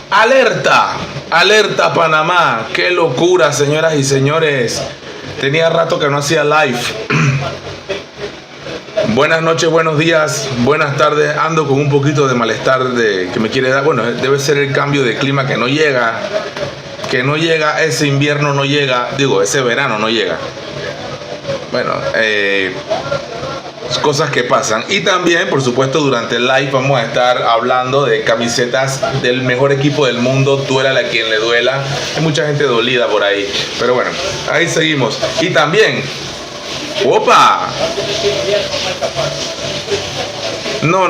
Alerta, alerta Panamá, qué locura, señoras y señores. Tenía rato que no hacía live. Buenas noches, buenos días, buenas tardes. Ando con un poquito de malestar que me quiere dar. Bueno, debe ser el cambio de clima que no llega, ese invierno no llega, digo, ese verano no llega. Bueno, cosas que pasan. Y también, por supuesto, durante el live vamos a estar hablando de camisetas del mejor equipo del mundo, duélale a quien le duela. Hay mucha gente dolida por ahí, pero bueno, ahí seguimos. Y también, ¡opa! No,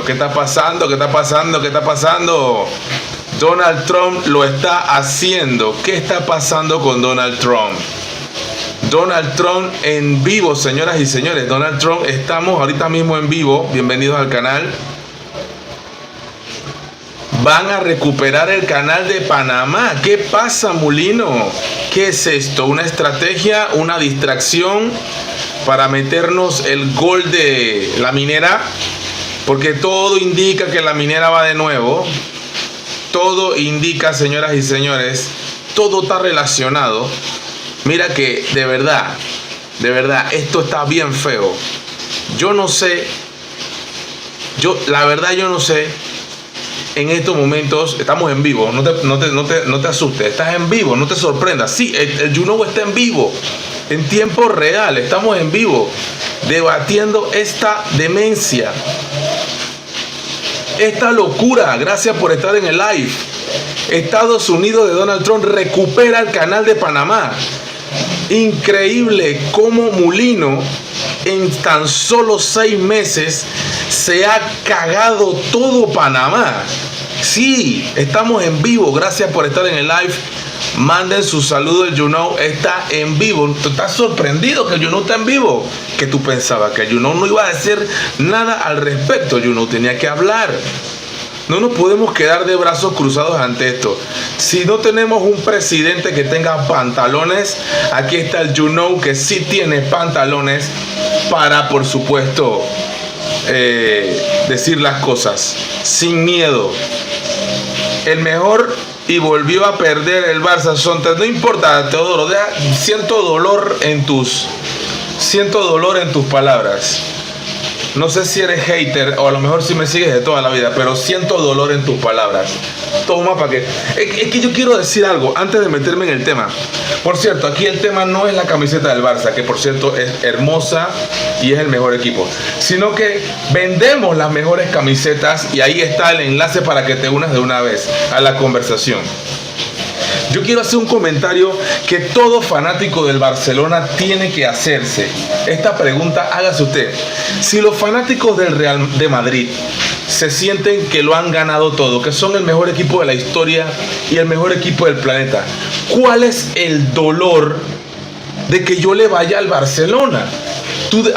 ¿qué está pasando? ¿Qué está pasando? ¿Qué está pasando? Donald Trump lo está haciendo. ¿Qué está pasando con Donald Trump? Donald Trump en vivo, señoras y señores. Donald Trump, estamos ahorita mismo en vivo. Bienvenidos al canal. Van a recuperar el canal de Panamá. ¿Qué pasa, Mulino? ¿Qué es esto? ¿Una estrategia? ¿Una distracción para meternos el gol de la minera? Porque todo indica que la minera va de nuevo. Todo indica, señoras y señores, todo está relacionado. Mira que de verdad, esto está bien feo. Yo no sé, la verdad yo no sé. En estos momentos estamos en vivo, no te asustes, estás en vivo, no te sorprendas. Sí, el YouKnow está en vivo, en tiempo real, estamos en vivo, debatiendo esta demencia, esta locura. Gracias por estar en el live. Estados Unidos de Donald Trump recupera el canal de Panamá. Increíble cómo Mulino en tan solo 6 meses se ha cagado todo Panamá. Sí, estamos en vivo. Gracias por estar en el live. Manden su saludo. El YouKnow está en vivo. ¿Tú estás sorprendido que el YouKnow está en vivo? ¿Qué tú pensabas? Que el YouKnow no iba a decir nada al respecto. El YouKnow tenía que hablar. No nos podemos quedar de brazos cruzados ante esto. Si no tenemos un presidente que tenga pantalones, aquí está el YouKnow que sí tiene pantalones para, por supuesto, decir las cosas sin miedo. El mejor y volvió a perder el Barça. No importa, Teodoro, siento dolor en tus palabras. No sé si eres hater o a lo mejor si me sigues de toda la vida, pero siento dolor en tus palabras. Toma para que... Es que yo quiero decir algo antes de meterme en el tema. Por cierto, aquí el tema no es la camiseta del Barça, que por cierto es hermosa y es el mejor equipo, sino que vendemos las mejores camisetas y ahí está el enlace para que te unas de una vez a la conversación. Yo quiero hacer un comentario que todo fanático del Barcelona tiene que hacerse. Esta pregunta, hágase usted. Si los fanáticos del Real de Madrid se sienten que lo han ganado todo, que son el mejor equipo de la historia y el mejor equipo del planeta, ¿cuál es el dolor de que yo le vaya al Barcelona?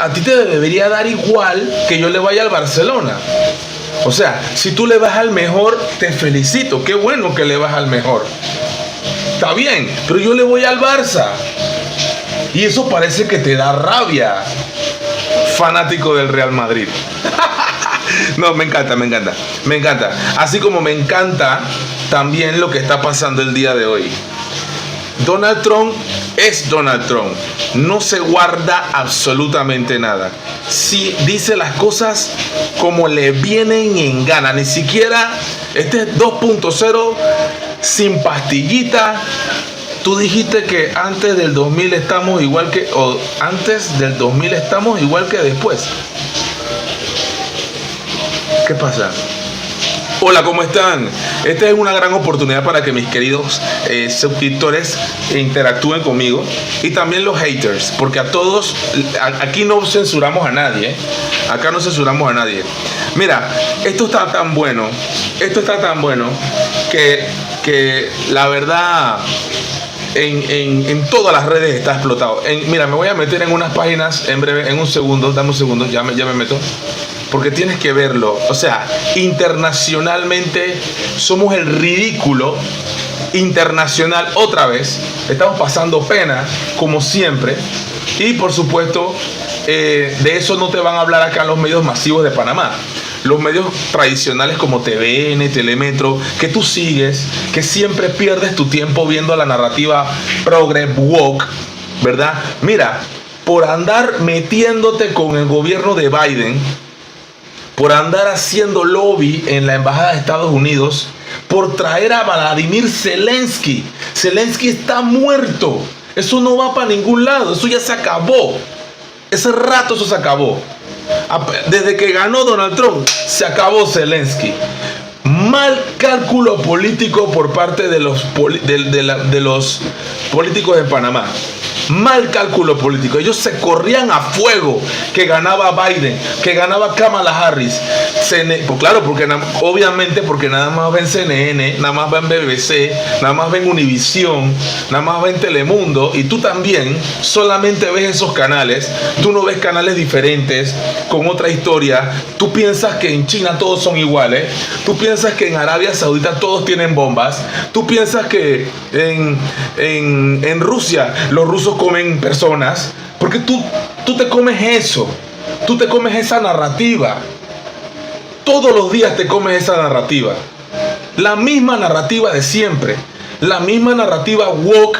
A ti te debería dar igual que yo le vaya al Barcelona. O sea, si tú le vas al mejor, te felicito. Qué bueno que le vas al mejor. Está bien, pero yo le voy al Barça. Y eso parece que te da rabia, fanático del Real Madrid. No, me encanta. Así como me encanta también lo que está pasando el día de hoy. Donald Trump es Donald Trump. No se guarda absolutamente nada. Sí, dice las cosas como le vienen en gana. Ni siquiera este es 2.0 sin pastillita. Tú dijiste que antes del 2000 estamos igual que... O antes del 2000 estamos igual que después. ¿Qué pasa? Hola, ¿cómo están? Esta es una gran oportunidad para que mis queridos suscriptores interactúen conmigo y también los haters, porque a todos, aquí no censuramos a nadie, acá no censuramos a nadie. Mira, esto está tan bueno que la verdad en todas las redes está explotado. Mira, me voy a meter en unas páginas en breve, en un segundo, dame un segundo, ya me meto. Porque tienes que verlo. O sea, internacionalmente somos el ridículo internacional otra vez. Estamos pasando pena, como siempre. Y por supuesto, de eso no te van a hablar acá en los medios masivos de Panamá. Los medios tradicionales como TVN, Telemetro, que tú sigues, que siempre pierdes tu tiempo viendo la narrativa progre, woke, ¿verdad? Mira, por andar metiéndote con el gobierno de Biden, por andar haciendo lobby en la embajada de Estados Unidos, por traer a Vladimir Zelensky. Zelensky está muerto. Eso no va para ningún lado. Eso ya se acabó. Ese rato eso se acabó. Desde que ganó Donald Trump, se acabó Zelensky. Mal cálculo político por parte de los políticos de Panamá. Mal cálculo político. Ellos se corrían a fuego que ganaba Biden, que ganaba Kamala Harris. Pues claro, porque obviamente porque nada más ven CNN, nada más ven BBC, nada más ven Univisión, nada más ven Telemundo, y tú también solamente ves esos canales. Tú no ves canales diferentes con otra historia. Tú piensas que en China todos son iguales. Tú piensas que en Arabia Saudita todos tienen bombas. Tú piensas que en Rusia los rusos comen personas, porque tú te comes eso, tú te comes esa narrativa, todos los días te comes esa narrativa, la misma narrativa de siempre, la misma narrativa woke,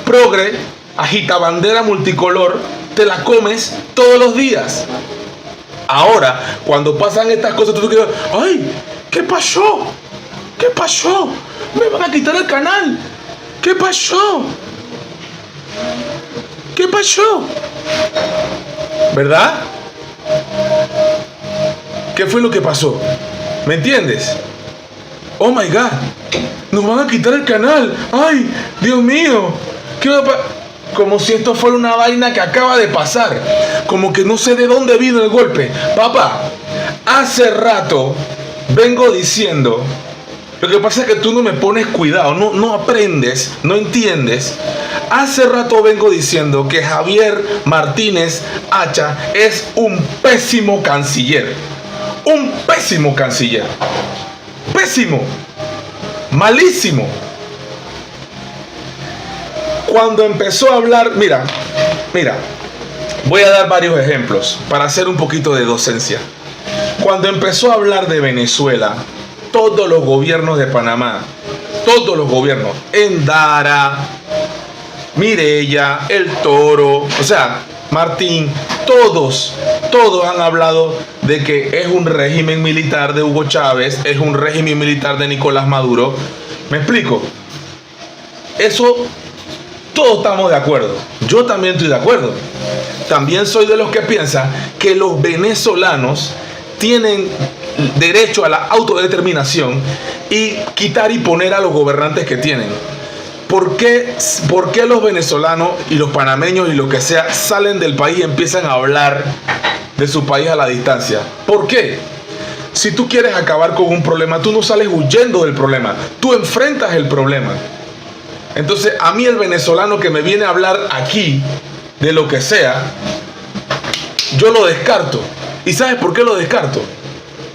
progre, agitabandera multicolor, te la comes todos los días. Ahora, cuando pasan estas cosas, tú te quedas, ¡ay! ¿Qué pasó? ¿Qué pasó? Me van a quitar el canal. ¿Qué pasó? ¿Qué pasó? ¿Verdad? ¿Qué fue lo que pasó? ¿Me entiendes? Oh my God, nos van a quitar el canal. Ay, Dios mío, ¿qué va a pasar? Como si esto fuera una vaina que acaba de pasar. Como que no sé de dónde vino el golpe. Papá, hace rato vengo diciendo. Lo que pasa es que tú no me pones cuidado, no aprendes, no entiendes. Hace rato vengo diciendo que Javier Martínez Hacha es un pésimo canciller. Un pésimo canciller. Pésimo. Malísimo. Cuando empezó a hablar, mira, voy a dar varios ejemplos para hacer un poquito de docencia. Cuando empezó a hablar de Venezuela, todos los gobiernos de Panamá, todos los gobiernos, Endara, Mireya, El Toro, o sea, Martín, todos han hablado de que es un régimen militar de Hugo Chávez, es un régimen militar de Nicolás Maduro. ¿Me explico? Eso, todos estamos de acuerdo. Yo también estoy de acuerdo. También soy de los que piensan que los venezolanos tienen derecho a la autodeterminación y quitar y poner a los gobernantes que tienen. ¿Por qué los venezolanos y los panameños y lo que sea salen del país y empiezan a hablar de su país a la distancia? ¿Por qué? Si tú quieres acabar con un problema, tú no sales huyendo del problema, tú enfrentas el problema. Entonces, a mí el venezolano que me viene a hablar aquí de lo que sea, yo lo descarto. ¿Y sabes por qué lo descarto?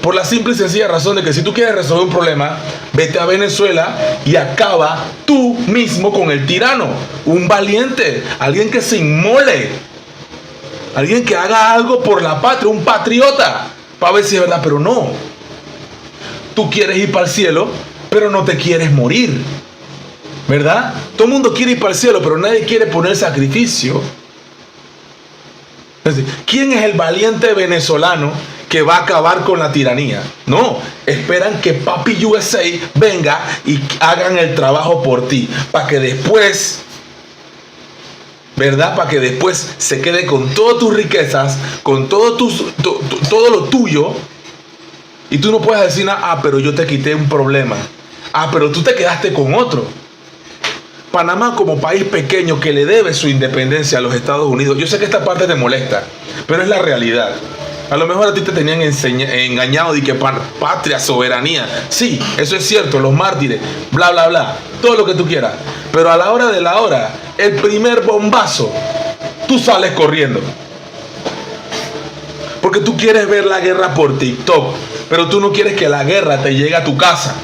Por la simple y sencilla razón de que si tú quieres resolver un problema, vete a Venezuela y acaba tú mismo con el tirano. Un valiente, alguien que se inmole, alguien que haga algo por la patria, un patriota, para ver si es verdad. Pero no, tú quieres ir para el cielo, pero no te quieres morir, ¿verdad? Todo el mundo quiere ir para el cielo, pero nadie quiere poner sacrificio. ¿Quién es el valiente venezolano que va a acabar con la tiranía? No, esperan que Papi USA venga y hagan el trabajo por ti, para que después, ¿verdad? Para que después se quede con todas tus riquezas, con todo lo tuyo, y tú no puedes decir nada. Pero yo te quité un problema. Pero tú te quedaste con otro. Panamá, como país pequeño que le debe su independencia a los Estados Unidos, yo sé que esta parte te molesta, pero es la realidad. A lo mejor a ti te tenían engañado de que patria, soberanía. Sí, eso es cierto, los mártires, bla, bla, bla, todo lo que tú quieras. Pero a la hora de la hora, el primer bombazo, tú sales corriendo. Porque tú quieres ver la guerra por TikTok, pero tú no quieres que la guerra te llegue a tu casa.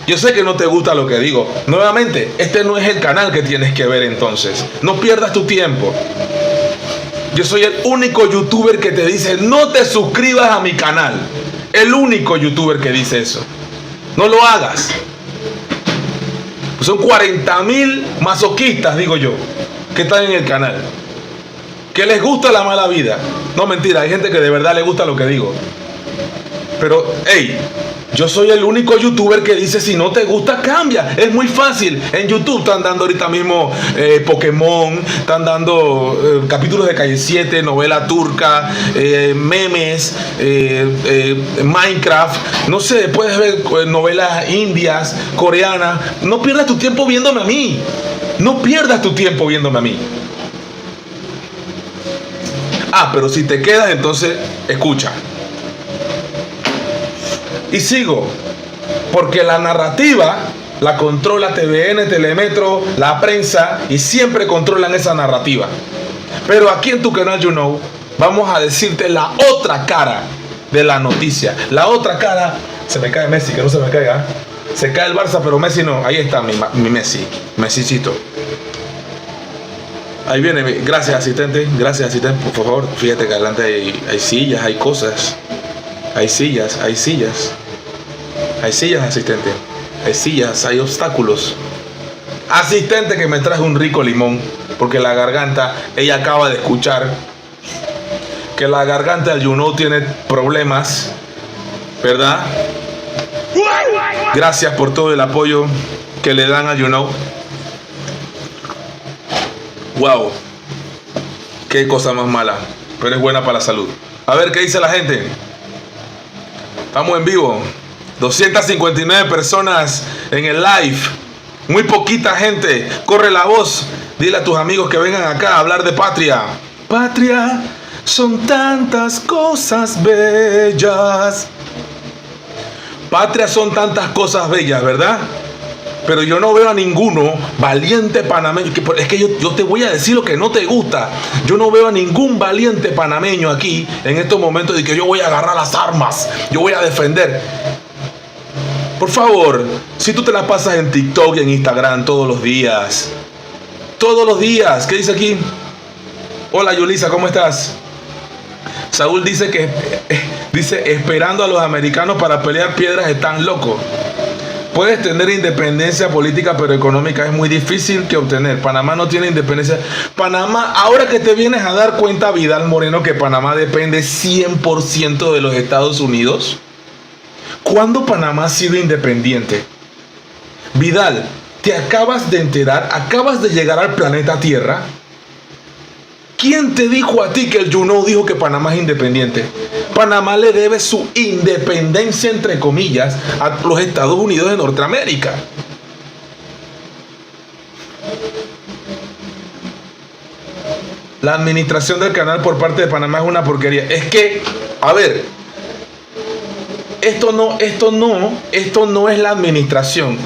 Yo sé que no te gusta lo que digo. Nuevamente, este no es el canal que tienes que ver entonces. No pierdas tu tiempo. Yo soy el único youtuber que te dice no te suscribas a mi canal. El único youtuber que dice eso. No lo hagas. Son 40,000 masoquistas, digo yo, que están en el canal. Que les gusta la mala vida. No, mentira, hay gente que de verdad le gusta lo que digo. Pero, hey, yo soy el único youtuber que dice si no te gusta, cambia. Es muy fácil. En YouTube están dando ahorita mismo Pokémon, están dando capítulos de Calle 7, novela turca, memes, Minecraft. No sé, puedes ver novelas indias, coreanas. No pierdas tu tiempo viéndome a mí. No pierdas tu tiempo viéndome a mí. Ah, pero si te quedas, entonces escucha. Y sigo, porque la narrativa la controla TVN, Telemetro, la prensa, y siempre controlan esa narrativa. Pero aquí en tu canal You Know, vamos a decirte la otra cara de la noticia. La otra cara, se me cae Messi, que no se me caiga. Se cae el Barça, pero Messi no. Ahí está mi Messi, Messicito. Ahí viene, gracias asistente, por favor. Fíjate que adelante hay sillas, hay cosas. Hay sillas, asistente. Hay sillas, hay obstáculos. Asistente, que me traje un rico limón, porque la garganta, ella acaba de escuchar que la garganta del You Know tiene problemas, ¿verdad? Gracias por todo el apoyo que le dan a You Know. Wow, qué cosa más mala, pero es buena para la salud. A ver qué dice la gente. Estamos en vivo. 259 personas en el live. Muy poquita gente. Corre la voz. Dile a tus amigos que vengan acá a hablar de patria. Patria, son tantas cosas bellas. Patria, son tantas cosas bellas, ¿verdad? Pero yo no veo a ninguno valiente panameño. Es que yo te voy a decir lo que no te gusta. Yo no veo a ningún valiente panameño aquí en estos momentos de que yo voy a agarrar las armas, yo voy a defender. Por favor, si tú te la pasas en TikTok y en Instagram todos los días. ¿Qué dice aquí? Hola Yulisa, ¿cómo estás? Saúl dice que esperando a los americanos para pelear piedras están locos. Puedes tener independencia política, pero económica es muy difícil que obtener. Panamá no tiene independencia. Panamá, ahora que te vienes a dar cuenta, Vidal Moreno, que Panamá depende 100% de los Estados Unidos. ¿Cuándo Panamá ha sido independiente? Vidal, te acabas de enterar, acabas de llegar al planeta Tierra. ¿Quién te dijo a ti que el You Know dijo que Panamá es independiente? Panamá le debe su independencia, entre comillas, a los Estados Unidos de Norteamérica. La administración del canal por parte de Panamá es una porquería. Es que, a ver, esto no es la administración.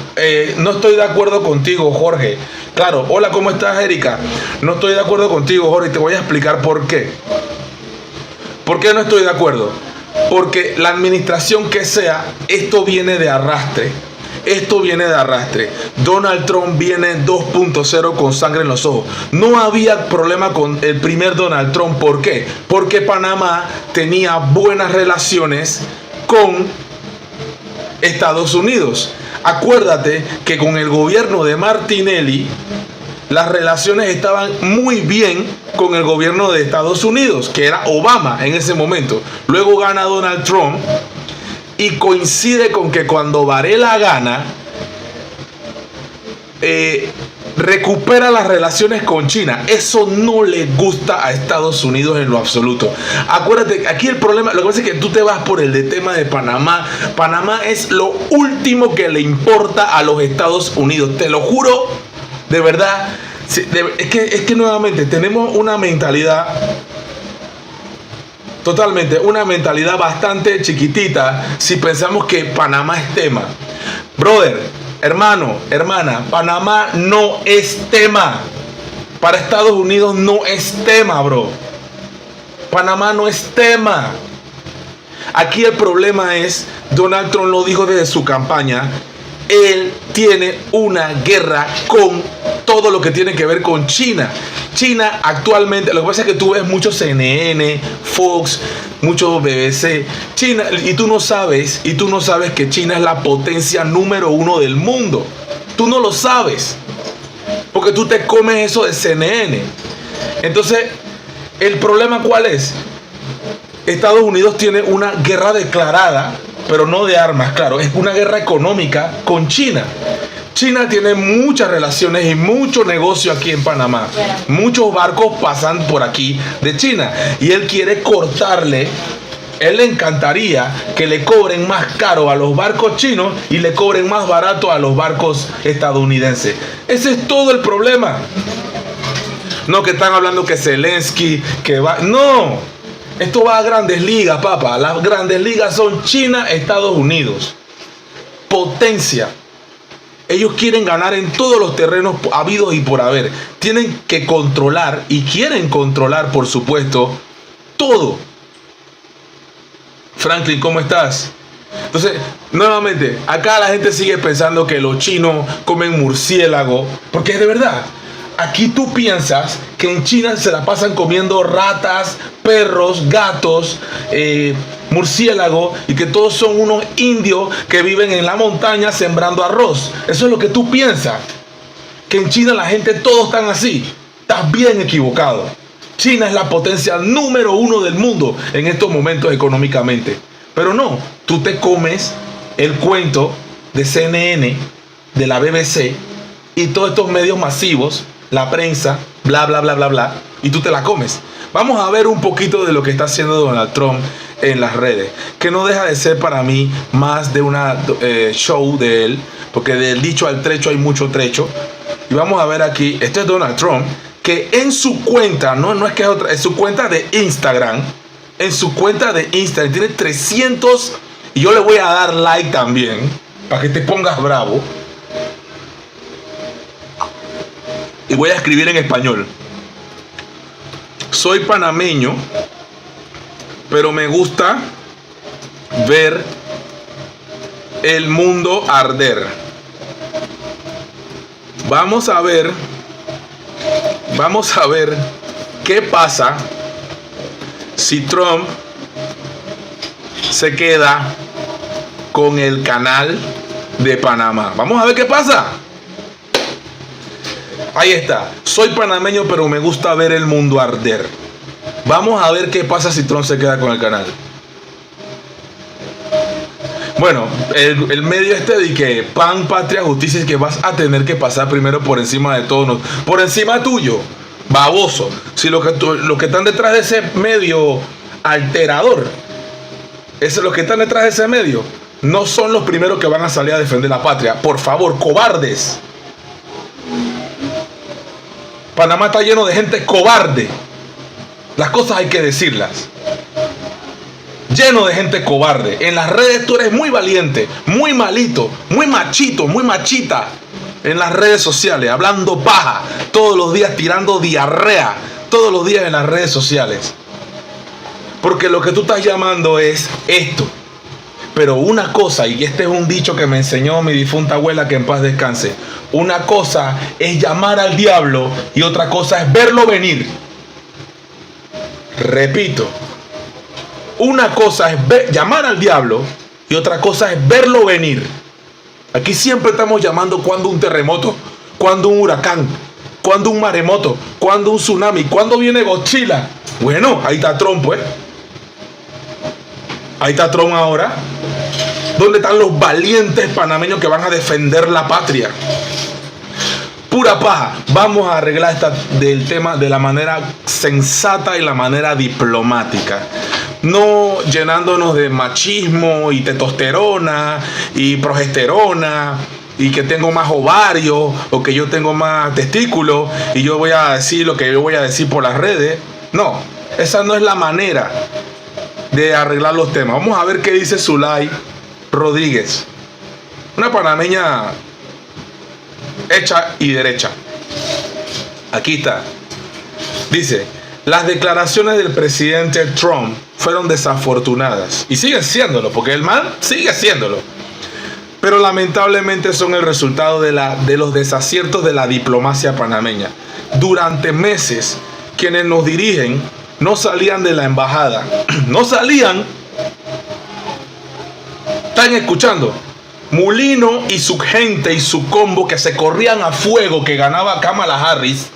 No estoy de acuerdo contigo, Jorge. Claro, hola, ¿cómo estás, Erika? No estoy de acuerdo contigo, Jorge, y te voy a explicar por qué. ¿Por qué no estoy de acuerdo? Porque la administración que sea, esto viene de arrastre. Donald Trump viene 2.0 con sangre en los ojos. No había problema con el primer Donald Trump. ¿Por qué? Porque Panamá tenía buenas relaciones con Estados Unidos. Acuérdate que con el gobierno de Martinelli las relaciones estaban muy bien con el gobierno de Estados Unidos, que era Obama en ese momento. Luego gana Donald Trump y coincide con que cuando Varela gana, recupera las relaciones con China. Eso no le gusta a Estados Unidos en lo absoluto. Acuérdate, aquí el problema, lo que pasa es que tú te vas por el tema de Panamá. Panamá es lo último que le importa a los Estados Unidos. Te lo juro, de verdad. Es que nuevamente tenemos una mentalidad, totalmente, una mentalidad bastante chiquitita si pensamos que Panamá es tema. Brother, hermano, hermana, Panamá no es tema. Para Estados Unidos no es tema, bro. Panamá no es tema. Aquí el problema es, Donald Trump lo dijo desde su campaña, él tiene una guerra con todo lo que tiene que ver con China. China actualmente, lo que pasa es que tú ves mucho CNN, Fox, mucho BBC, China, y tú no sabes que China es la potencia número 1 del mundo. Tú no lo sabes, porque tú te comes eso de CNN. Entonces, ¿el problema cuál es? Estados Unidos tiene una guerra declarada, pero no de armas, claro, es una guerra económica con China. China tiene muchas relaciones y mucho negocio aquí en Panamá. Muchos barcos pasan por aquí de China y él quiere cortarle. Él le encantaría que le cobren más caro a los barcos chinos y le cobren más barato a los barcos estadounidenses. Ese es todo el problema. No que están hablando que Zelensky, que va... No, esto va a grandes ligas, papá. Las grandes ligas son China, Estados Unidos. Potencia. Ellos quieren ganar en todos los terrenos habidos y por haber. Tienen que controlar y quieren controlar, por supuesto, todo. Franklin, ¿cómo estás? Entonces, nuevamente, acá la gente sigue pensando que los chinos comen murciélago, porque es de verdad. Aquí tú piensas que en China se la pasan comiendo ratas, perros, gatos, murciélago, y que todos son unos indios que viven en la montaña sembrando arroz. Eso es lo que tú piensas. Que en China la gente todos están así. Estás bien equivocado. China es la potencia número 1 del mundo en estos momentos económicamente. Pero no, tú te comes el cuento de CNN, de la BBC y todos estos medios masivos, la prensa, bla, bla, bla, bla, bla, y tú te la comes. Vamos a ver un poquito de lo que está haciendo Donald Trump en las redes, que no deja de ser para mí más de una show de él, porque del dicho al trecho hay mucho trecho. Y vamos a ver aquí, este es Donald Trump, que en su cuenta, no es que es otra, en su cuenta de Instagram, tiene 300, y yo le voy a dar like también, para que te pongas bravo. Y voy a escribir en español. Soy panameño, pero me gusta ver el mundo arder. Vamos a ver qué pasa si Trump se queda con el canal de Panamá. Vamos a ver qué pasa. Ahí está. Soy panameño, pero me gusta ver el mundo arder. Vamos a ver qué pasa si Trump se queda con el canal. Bueno, el medio este de que pan, patria, justicia, es que vas a tener que pasar primero por encima de todos, por encima tuyo, baboso. Si lo que están detrás de ese medio alterador, los que están detrás de ese medio, no son los primeros que van a salir a defender la patria. Por favor, cobardes. Panamá está lleno de gente cobarde. Las cosas hay que decirlas. Lleno de gente cobarde. En las redes tú eres muy valiente, muy malito, muy machito, muy machita. En las redes sociales, hablando paja, todos los días tirando diarrea, todos los días en las redes sociales. Porque lo que tú estás llamando es esto. Pero una cosa, y este es un dicho que me enseñó mi difunta abuela, que en paz descanse. Una cosa es llamar al diablo y otra cosa es verlo venir. Repito. Una cosa es llamar al diablo y otra cosa es verlo venir. Aquí siempre estamos llamando cuando un terremoto, cuando un huracán, cuando un maremoto, cuando un tsunami, cuando viene Godzilla. Bueno, ahí está Trump, pues. Ahí está Trump ahora. ¿Dónde están los valientes panameños que van a defender la patria? Pura paja. Vamos a arreglar del tema de la manera sensata y la manera diplomática. No llenándonos de machismo y testosterona y progesterona y que tengo más ovarios o que yo tengo más testículos y yo voy a decir lo que yo voy a decir por las redes. No, esa no es la manera de arreglar los temas. Vamos a ver qué dice Zulay Rodríguez, una panameña hecha y derecha. Aquí está. Dice: las declaraciones del presidente Trump fueron desafortunadas y siguen siéndolo, porque el man sigue siéndolo. pero lamentablemente son el resultado de los desaciertos de la diplomacia panameña. Durante meses, quienes nos dirigen no salían de la embajada, no salían. ¿Están escuchando? Mulino y su gente y su combo que se corrían a fuego, que ganaba Kamala Harris.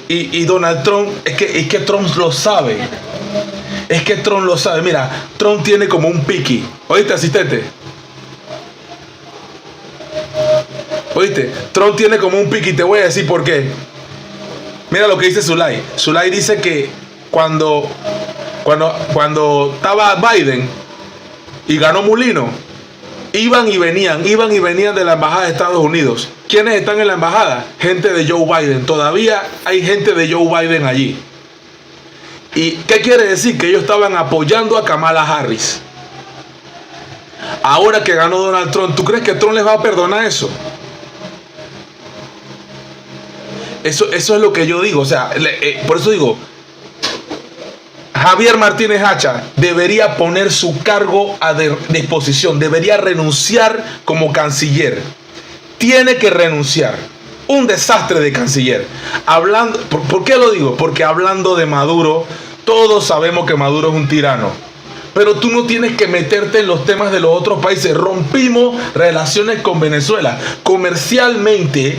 Y Donald Trump, es que Trump lo sabe. Es que Trump lo sabe. Mira, Trump tiene como un piqui. ¿Oíste, asistente? ¿Oíste? Trump tiene como un piqui. Te voy a decir por qué. Mira lo que dice Zulay. Zulay dice que cuando estaba Biden y ganó Mulino, iban y venían de la embajada de Estados Unidos. ¿Quiénes están en la embajada? Gente de Joe Biden. Todavía hay gente de Joe Biden allí. ¿Y qué quiere decir? Que ellos estaban apoyando a Kamala Harris. Ahora que ganó Donald Trump, ¿tú crees que Trump les va a perdonar eso? Eso es lo que yo digo. O sea, por eso digo, Javier Martínez Hacha debería poner su cargo a disposición, debería renunciar como canciller. Tiene que renunciar. Un desastre de canciller. ¿Por qué lo digo? Porque hablando de Maduro, todos sabemos que Maduro es un tirano. Pero tú no tienes que meterte en los temas de los otros países. Rompimos relaciones con Venezuela. Comercialmente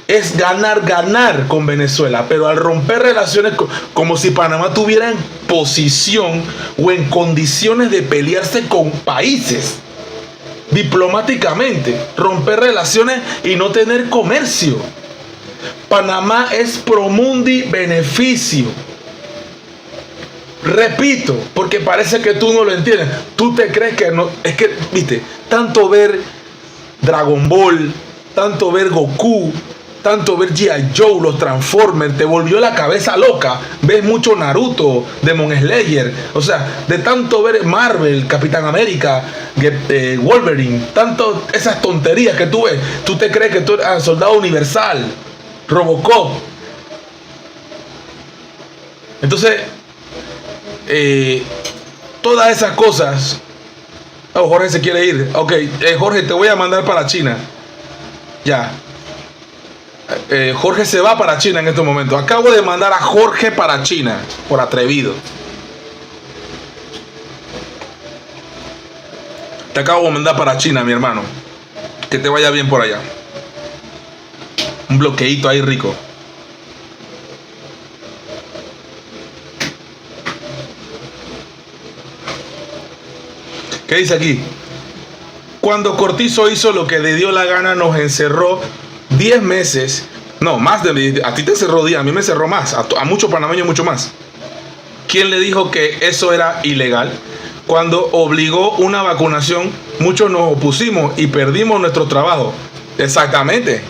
es ganar con Venezuela, pero al romper relaciones, como si Panamá tuviera en posición o en condiciones de pelearse con países diplomáticamente, romper relaciones y no tener comercio. Panamá es pro mundi beneficio. Repito, porque parece que tú no lo entiendes. Tú te crees que no. Es que, viste, tanto ver Dragon Ball, tanto ver Goku, tanto ver G.I. Joe, los Transformers, te volvió la cabeza loca. Ves mucho Naruto, Demon Slayer, o sea, de tanto ver Marvel, Capitán América, Wolverine, tanto esas tonterías que tú ves, tú te crees que tú eres Soldado Universal, Robocop. Entonces, todas esas cosas. Oh, Jorge se quiere ir. Ok, Jorge, te voy a mandar para China. Ya. Jorge se va para China en este momento. Acabo de mandar a Jorge para China por atrevido. Te acabo de mandar para China, mi hermano. Que te vaya bien por allá. Un bloqueíto ahí rico. ¿Qué dice aquí? Cuando Cortizo hizo lo que le dio la gana, nos encerró 10 meses, no, más de, a ti te cerró 10, a mí me cerró más, a muchos panameños mucho más. ¿Quién le dijo que eso era ilegal? Cuando obligó una vacunación, muchos nos opusimos y perdimos nuestro trabajo. Exactamente,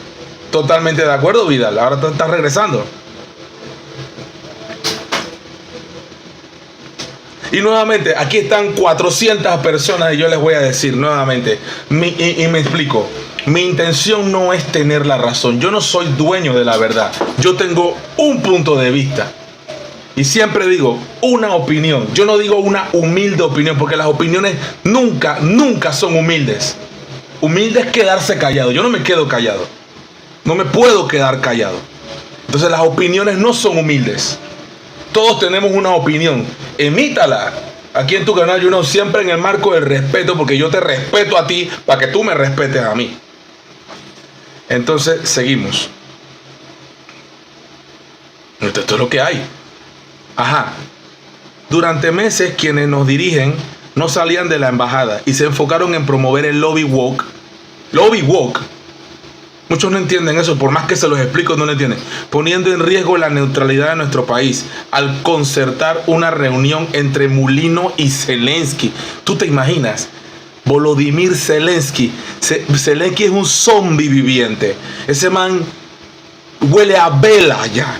totalmente de acuerdo, Vidal, ahora estás regresando. Y nuevamente, aquí están 400 personas y yo les voy a decir nuevamente, y me explico. Mi intención no es tener la razón. Yo no soy dueño de la verdad. Yo tengo un punto de vista. Y siempre digo una opinión. Yo no digo una humilde opinión, porque las opiniones nunca son humildes. Humilde es quedarse callado. Yo no me quedo callado. No me puedo quedar callado. Entonces las opiniones no son humildes. Todos tenemos una opinión. Emítala aquí en tu canal, Juno, siempre en el marco del respeto, porque yo te respeto a ti para que tú me respetes a mí. Entonces, seguimos. Esto es lo que hay. Ajá. Durante meses, quienes nos dirigen no salían de la embajada y se enfocaron en promover el lobby woke. Lobby woke. Muchos no entienden eso, por más que se los explico, no lo entienden. Poniendo en riesgo la neutralidad de nuestro país al concertar una reunión entre Mulino y Zelensky. ¿Tú te imaginas? Volodymyr Zelensky. Zelensky es un zombie viviente. Ese man huele a vela ya.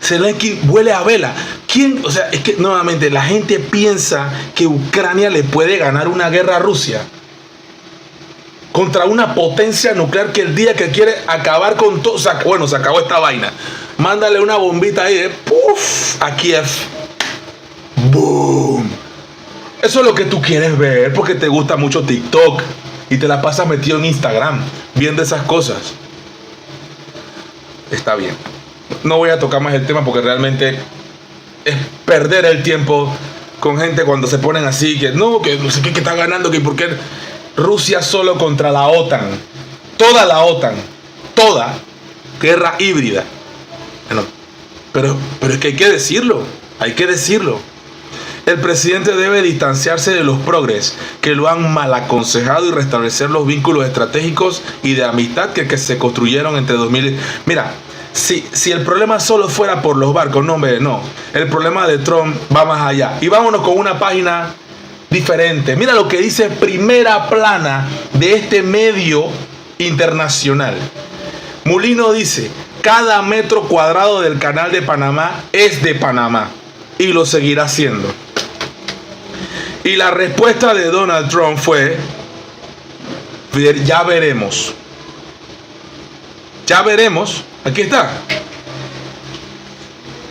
Zelensky huele a vela. ¿Quién? O sea, es que nuevamente la gente piensa que Ucrania le puede ganar una guerra a Rusia. Contra una potencia nuclear que el día que quiere acabar con todo, bueno, se acabó esta vaina. Mándale una bombita ahí de ¡puf! A Kiev. ¡Boom! Eso es lo que tú quieres ver porque te gusta mucho TikTok y te la pasas metido en Instagram viendo esas cosas. Está bien. No voy a tocar más el tema porque realmente es perder el tiempo con gente cuando se ponen así, que no sé qué, que está ganando, que porque Rusia solo contra la OTAN. Toda la OTAN. Toda. Guerra híbrida. Bueno, pero es que hay que decirlo. Hay que decirlo. El presidente debe distanciarse de los progres que lo han mal aconsejado y restablecer los vínculos estratégicos y de amistad que se construyeron entre 2000. Mira, si el problema solo fuera por los barcos, no, hombre, no. El problema de Trump va más allá. Y vámonos con una página diferente. Mira lo que dice primera plana de este medio internacional. Mulino dice: cada metro cuadrado del canal de Panamá es de Panamá y lo seguirá siendo. Y la respuesta de Donald Trump fue: ya veremos. Ya veremos. Aquí está.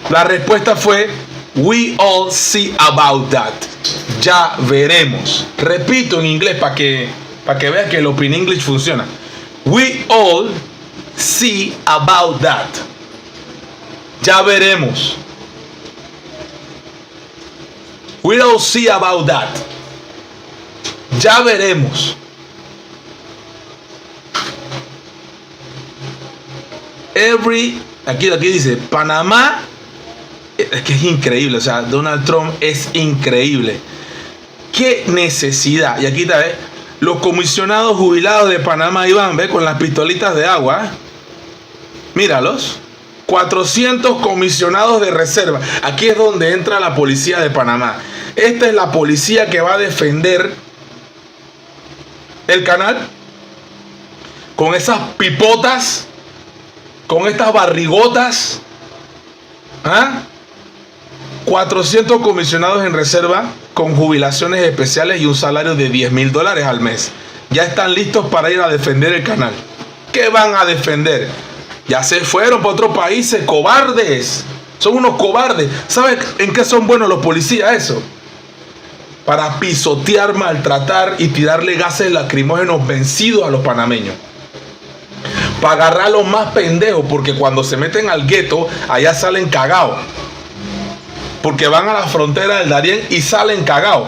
La respuesta fue: we all see about that. Ya veremos. Repito en inglés para que vean que el Open English funciona. We all see about that. Ya veremos. We all see about that. Ya veremos. Aquí dice Panamá. Es que es increíble. O sea, Donald Trump es increíble. Qué necesidad. Y aquí está, ¿ves? Los comisionados jubilados de Panamá iban, ¿ves? Con las pistolitas de agua. Míralos. 400 comisionados de reserva. Aquí es donde entra la policía de Panamá. Esta es la policía que va a defender el canal. Con esas pipotas. Con estas barrigotas. 400 comisionados en reserva con jubilaciones especiales y un salario de $10,000 al mes. Ya están listos para ir a defender el canal. ¿Qué van a defender? Ya se fueron para otros países, cobardes. Son unos cobardes. ¿Sabes en qué son buenos los policías eso? Para pisotear, maltratar y tirarle gases lacrimógenos vencidos a los panameños. Para agarrar a los más pendejos, porque cuando se meten al gueto, allá salen cagados. Porque van a la frontera del Darién y salen cagados.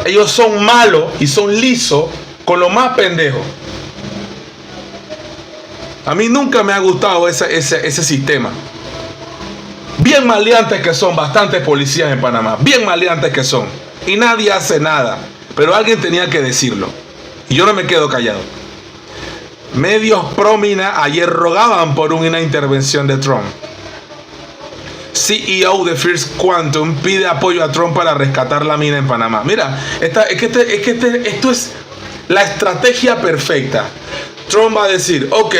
Ellos son malos y son lisos con los más pendejos. A mí nunca me ha gustado ese sistema. Bien maleantes que son bastantes policías en Panamá. Bien maleantes que son. Y nadie hace nada. Pero alguien tenía que decirlo. Y yo no me quedo callado. Medios pro-mina ayer rogaban por una intervención de Trump. CEO de First Quantum pide apoyo a Trump para rescatar la mina en Panamá. Mira, esto es la estrategia perfecta. Trump va a decir: ok,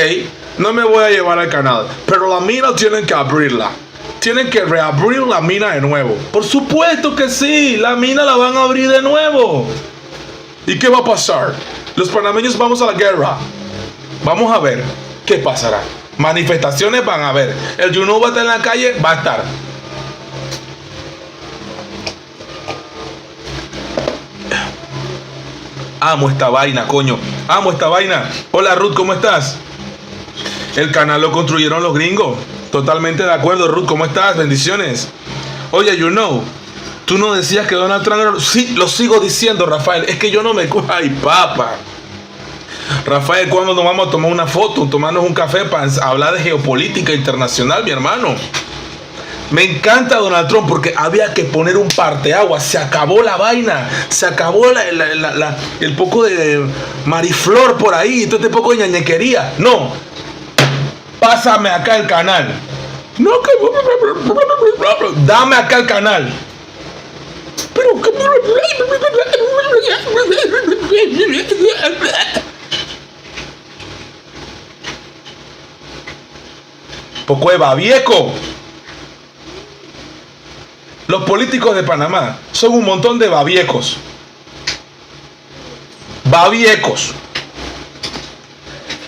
no me voy a llevar al canal, pero la mina tienen que abrirla. Tienen que reabrir la mina de nuevo. Por supuesto que sí, la mina la van a abrir de nuevo. ¿Y qué va a pasar? Los panameños vamos a la guerra. Vamos a ver qué pasará. Manifestaciones van a haber. El Juno va a estar en la calle, va a estar. Amo esta vaina, coño. Amo esta vaina. Hola Ruth, ¿cómo estás? El canal lo construyeron los gringos. Totalmente de acuerdo, Ruth, ¿cómo estás? Bendiciones. Oye, tú no decías que Donald Trump era... Sí, lo sigo diciendo, Rafael. Es que yo no me... Ay, papá. Rafael, ¿cuándo nos vamos a tomar una foto? Tomarnos un café para hablar de geopolítica internacional, mi hermano. Me encanta Donald Trump porque había que poner un parteaguas. Se acabó la vaina. Se acabó el poco de mariflor por ahí. Y todo este poco de ñañequería. No. Pásame acá el canal. No, que... Dame acá el canal. Pero... Poco de babieco. Los políticos de Panamá son un montón de babiecos. Babiecos.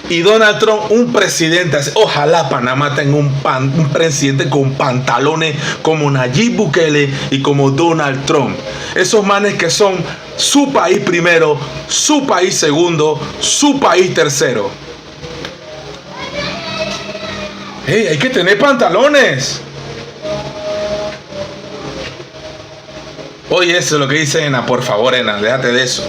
y Donald Trump un presidente. Ojalá Panamá tenga un presidente con pantalones como Nayib Bukele y como Donald Trump. Esos manes que son su país primero, su país segundo, su país tercero. ¡Hey! Hay que tener pantalones. Oye, eso es lo que dice Ena. Por favor, Ena, déjate de eso.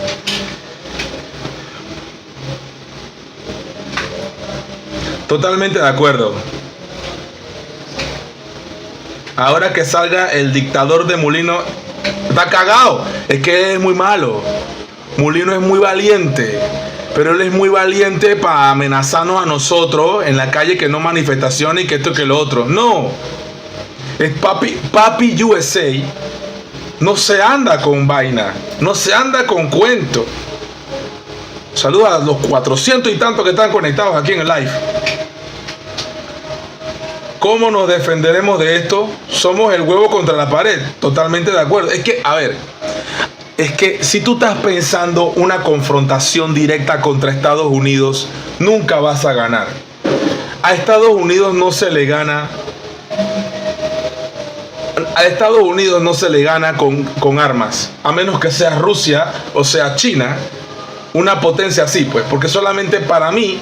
Totalmente de acuerdo. Ahora que salga el dictador de Mulino, está cagado. Es que es muy malo. Mulino es muy valiente. Pero él es muy valiente para amenazarnos a nosotros en la calle, que no manifestaciones y que esto y que lo otro. No. Es papi USA. No se anda con vaina. No se anda con cuento. Saludos a los 400 y tantos que están conectados aquí en el live. ¿Cómo nos defenderemos de esto? Somos el huevo contra la pared. Totalmente de acuerdo. Es que, a ver, es que si tú estás pensando una confrontación directa contra Estados Unidos, nunca vas a ganar. A Estados Unidos no se le gana. A Estados Unidos no se le gana con armas. A menos que sea Rusia o sea China. Una potencia así, pues. Porque solamente para mí,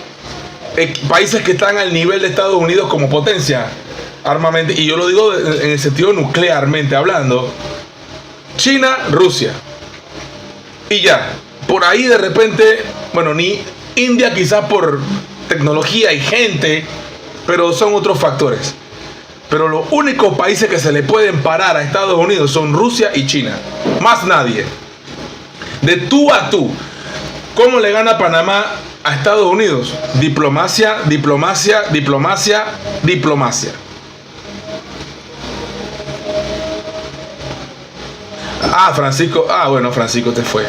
países que están al nivel de Estados Unidos como potencia armamento, y yo lo digo en el sentido nuclearmente hablando, China, Rusia, y ya, por ahí de repente, bueno, ni India quizás por tecnología y gente, pero son otros factores. Pero los únicos países que se le pueden parar a Estados Unidos son Rusia y China, más nadie. De tú a tú. ¿Cómo le gana Panamá a Estados Unidos? Diplomacia, diplomacia, diplomacia, diplomacia. Ah, Francisco. Ah, bueno, Francisco te fue.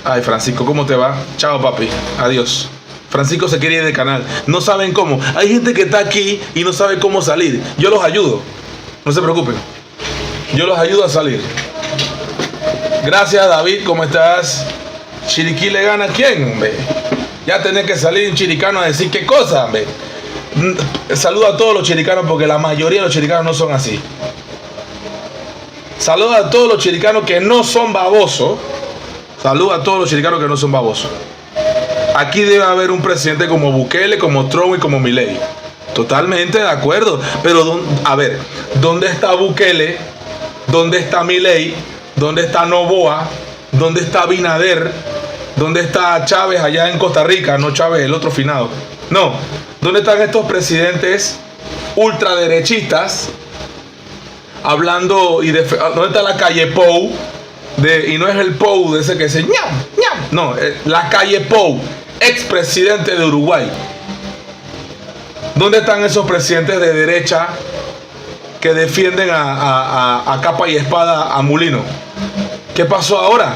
Ay, Francisco, ¿cómo te va? Chao, papi. Adiós. Francisco se quiere ir del canal. No saben cómo. Hay gente que está aquí y no sabe cómo salir. Yo los ayudo. No se preocupen. Yo los ayudo a salir. Gracias, David. ¿Cómo estás? Chiriquí le gana a quién, hombre. Ya tenés que salir un chiricano a decir qué cosa, hombre. Saludo a todos los chiricanos porque la mayoría de los chiricanos no son así. Saludo a todos los chiricanos que no son babosos. Saludo a todos los chiricanos que no son babosos. Aquí debe haber un presidente como Bukele, como Trump y como Milei. Totalmente de acuerdo. Pero, a ver, ¿dónde está Bukele? ¿Dónde está Milei? ¿Dónde está Noboa? ¿Dónde está Abinader? ¿Dónde está Chávez allá en Costa Rica? No Chávez, el otro finado. No. ¿Dónde están estos presidentes ultraderechistas hablando? ¿Dónde está la calle Pou? Y no es el Pou de ese que dice ñam, ñam. No, la calle Pou, expresidente de Uruguay. ¿Dónde están esos presidentes de derecha que defienden a capa y espada a Mulino? ¿Qué pasó ahora?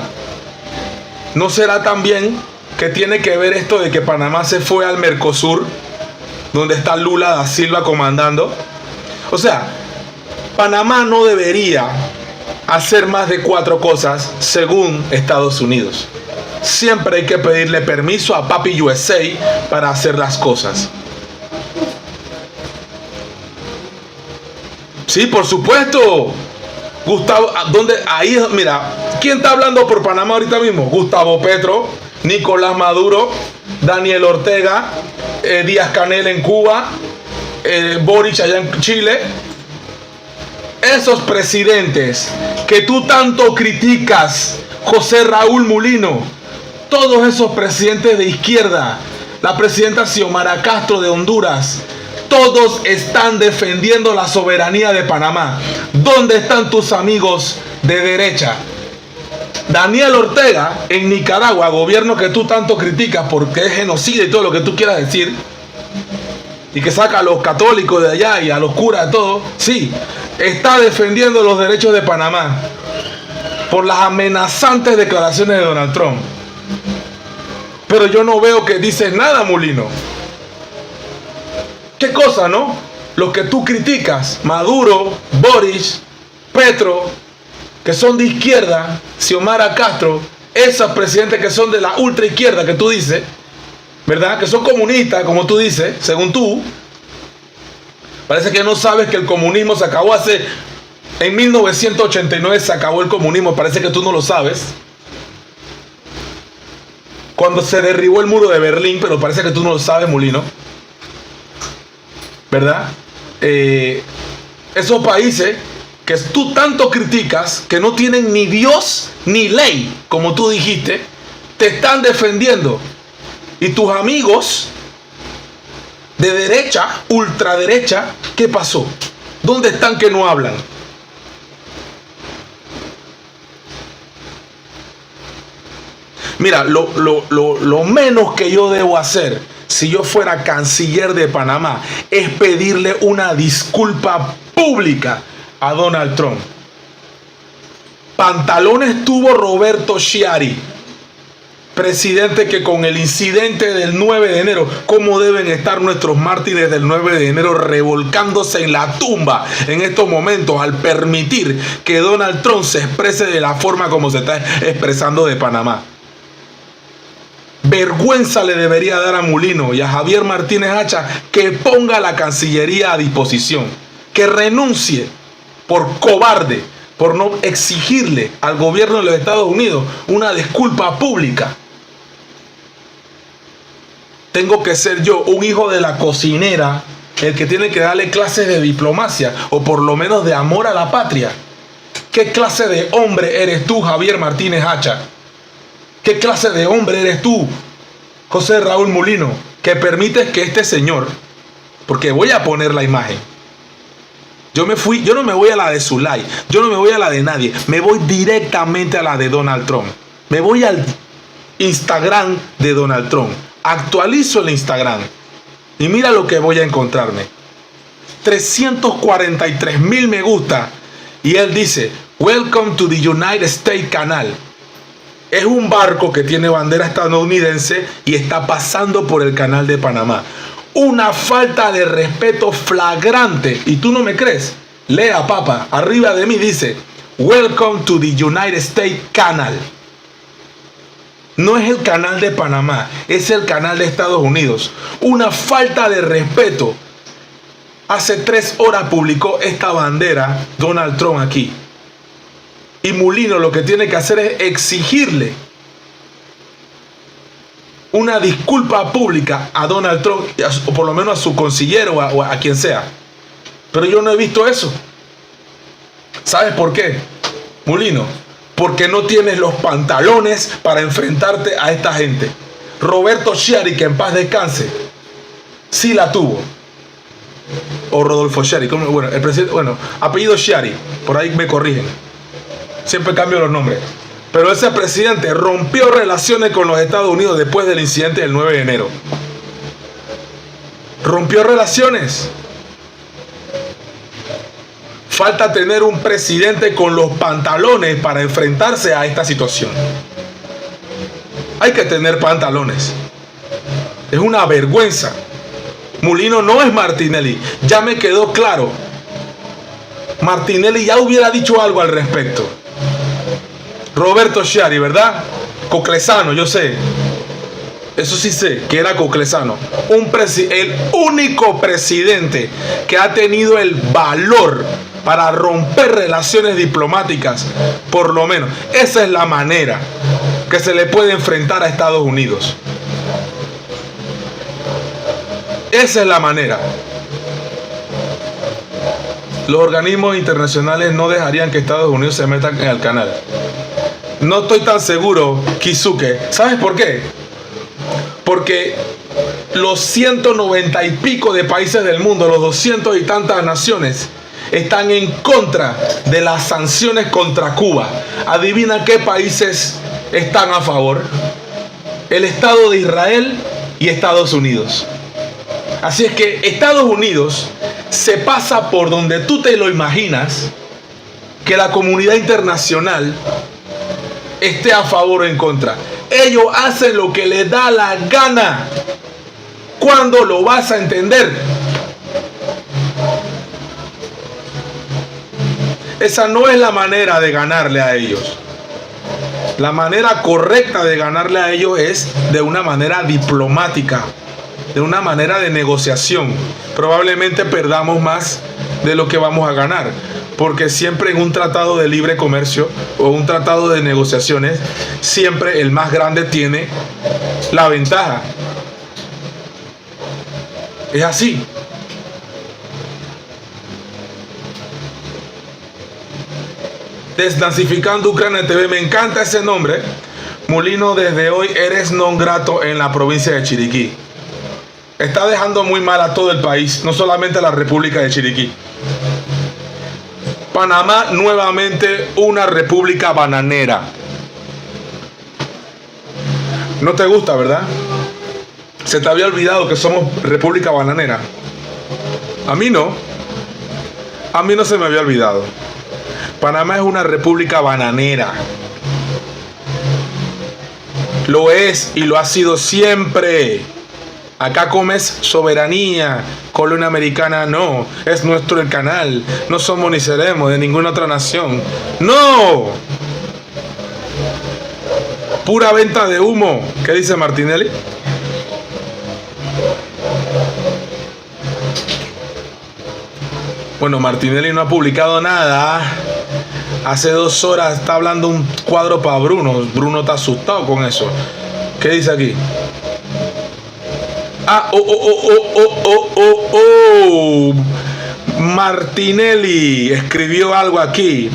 ¿No será también que tiene que ver esto de que Panamá se fue al Mercosur, donde está Lula da Silva comandando? O sea, Panamá no debería hacer más de 4 cosas según Estados Unidos. Siempre hay que pedirle permiso a papi USA para hacer las cosas. Sí, por supuesto. Gustavo, ¿dónde? Ahí, mira, ¿quién está hablando por Panamá ahorita mismo? Gustavo Petro, Nicolás Maduro, Daniel Ortega, Díaz Canel en Cuba, Boric allá en Chile. Esos presidentes que tú tanto criticas, José Raúl Mulino, todos esos presidentes de izquierda, la presidenta Xiomara Castro de Honduras, todos están defendiendo la soberanía de Panamá. ¿Dónde están tus amigos de derecha? Daniel Ortega en Nicaragua, gobierno que tú tanto criticas porque es genocidio y todo lo que tú quieras decir, y que saca a los católicos de allá y a los curas de todo, sí, está defendiendo los derechos de Panamá por las amenazantes declaraciones de Donald Trump. Pero yo no veo que dices nada, Mulino. ¿Qué cosa, no? Los que tú criticas, Maduro, Boric, Petro, que son de izquierda, Xiomara Castro, esos presidentes que son de la ultra izquierda que tú dices, ¿verdad? Que son comunistas, como tú dices, según tú. Parece que no sabes que el comunismo se acabó en 1989 se acabó el comunismo, parece que tú no lo sabes. Cuando se derribó el muro de Berlín, pero parece que tú no lo sabes, Molino. ¿Verdad? Esos países que tú tanto criticas, que no tienen ni Dios ni ley, como tú dijiste, te están defendiendo. Y tus amigos de derecha, ultraderecha, ¿qué pasó? ¿Dónde están que no hablan? Mira, lo menos que yo debo hacer si yo fuera canciller de Panamá es pedirle una disculpa pública a Donald Trump. Pantalones tuvo Roberto Schiari, presidente, que con el incidente del 9 de enero, ¿cómo deben estar nuestros mártires del 9 de enero revolcándose en la tumba en estos momentos al permitir que Donald Trump se exprese de la forma como se está expresando de Panamá? Vergüenza le debería dar a Molino y a Javier Martínez Hacha que ponga la Cancillería a disposición, que renuncie por cobarde, por no exigirle al gobierno de los Estados Unidos una disculpa pública. Tengo que ser yo, un hijo de la cocinera, el que tiene que darle clases de diplomacia o por lo menos de amor a la patria. ¿Qué clase de hombre eres tú, Javier Martínez Hacha? ¿Qué clase de hombre eres tú, José Raúl Molino, que permites que este señor, porque voy a poner la imagen, yo no me voy a la de Zulay, yo no me voy a la de nadie, me voy directamente a la de Donald Trump, me voy al Instagram de Donald Trump, actualizo el Instagram y mira lo que voy a encontrarme: 343,000 me gusta, y él dice "Welcome to the United States Canal". Es un barco que tiene bandera estadounidense y está pasando por el canal de Panamá. Una falta de respeto flagrante. ¿Y tú no me crees? Lea, papa. Arriba de mí dice "Welcome to the United States Canal". No es el canal de Panamá, es el canal de Estados Unidos. Una falta de respeto. Hace 3 horas publicó esta bandera Donald Trump aquí. Y Molino lo que tiene que hacer es exigirle una disculpa pública a Donald Trump, o por lo menos a su consillero o a quien sea. Pero yo no he visto eso. ¿Sabes por qué, Molino? Porque no tienes los pantalones para enfrentarte a esta gente. Roberto Schiari, que en paz descanse, sí la tuvo. O Rodolfo Schiari, bueno, el presidente, bueno, apellido Schiari, por ahí me corrigen. Siempre cambio los nombres. Pero ese presidente rompió relaciones con los Estados Unidos después del incidente del 9 de enero. Rompió relaciones. Falta tener un presidente con los pantalones para enfrentarse a esta situación. Hay que tener pantalones. Es una vergüenza. Molino no es Martinelli. Ya me quedó claro. Martinelli ya hubiera dicho algo al respecto. Roberto Schiari, ¿verdad? Coclesano, yo sé. Eso sí sé, que era coclesano. El único presidente que ha tenido el valor para romper relaciones diplomáticas, por lo menos. Esa es la manera que se le puede enfrentar a Estados Unidos. Esa es la manera. Los organismos internacionales no dejarían que Estados Unidos se metan en el canal. No estoy tan seguro, Kisuke. ¿Sabes por qué? Porque los 190 y pico de países del mundo, los 200 y tantas naciones, están en contra de las sanciones contra Cuba. Adivina qué países están a favor. El Estado de Israel y Estados Unidos. Así es que Estados Unidos se pasa por donde tú te lo imaginas que la comunidad internacional esté a favor o en contra. Ellos hacen lo que les da la gana. ¿Cuándo lo vas a entender? Esa no es la manera de ganarle a ellos. La manera correcta de ganarle a ellos es de una manera diplomática, de una manera de negociación. Probablemente perdamos más de lo que vamos a ganar, porque siempre en un tratado de libre comercio o un tratado de negociaciones, siempre el más grande tiene la ventaja. Es así. Desnazificando Ucrania TV, me encanta ese nombre. Mulino, desde hoy eres non grato en la provincia de Chiriquí. Está dejando muy mal a todo el país, no solamente a la República de Chiriquí. Panamá nuevamente una república bananera. No te gusta, ¿verdad? Se te había olvidado que somos república bananera. A mí no. A mí no se me había olvidado. Panamá es una república bananera. Lo es y lo ha sido siempre. Acá comes soberanía, colonia americana no. Es nuestro el canal. No somos ni seremos de ninguna otra nación. ¡No! Pura venta de humo. ¿Qué dice Martinelli? Bueno, Martinelli no ha publicado nada. Hace 2 horas está hablando un cuadro para Bruno. Bruno está asustado con eso. ¿Qué dice aquí? Martinelli escribió algo aquí.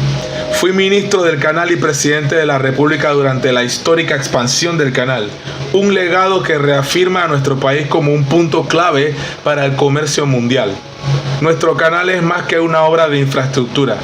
Fui ministro del canal y presidente de la República durante la histórica expansión del canal. Un legado que reafirma a nuestro país como un punto clave para el comercio mundial. Nuestro canal es más que una obra de infraestructura.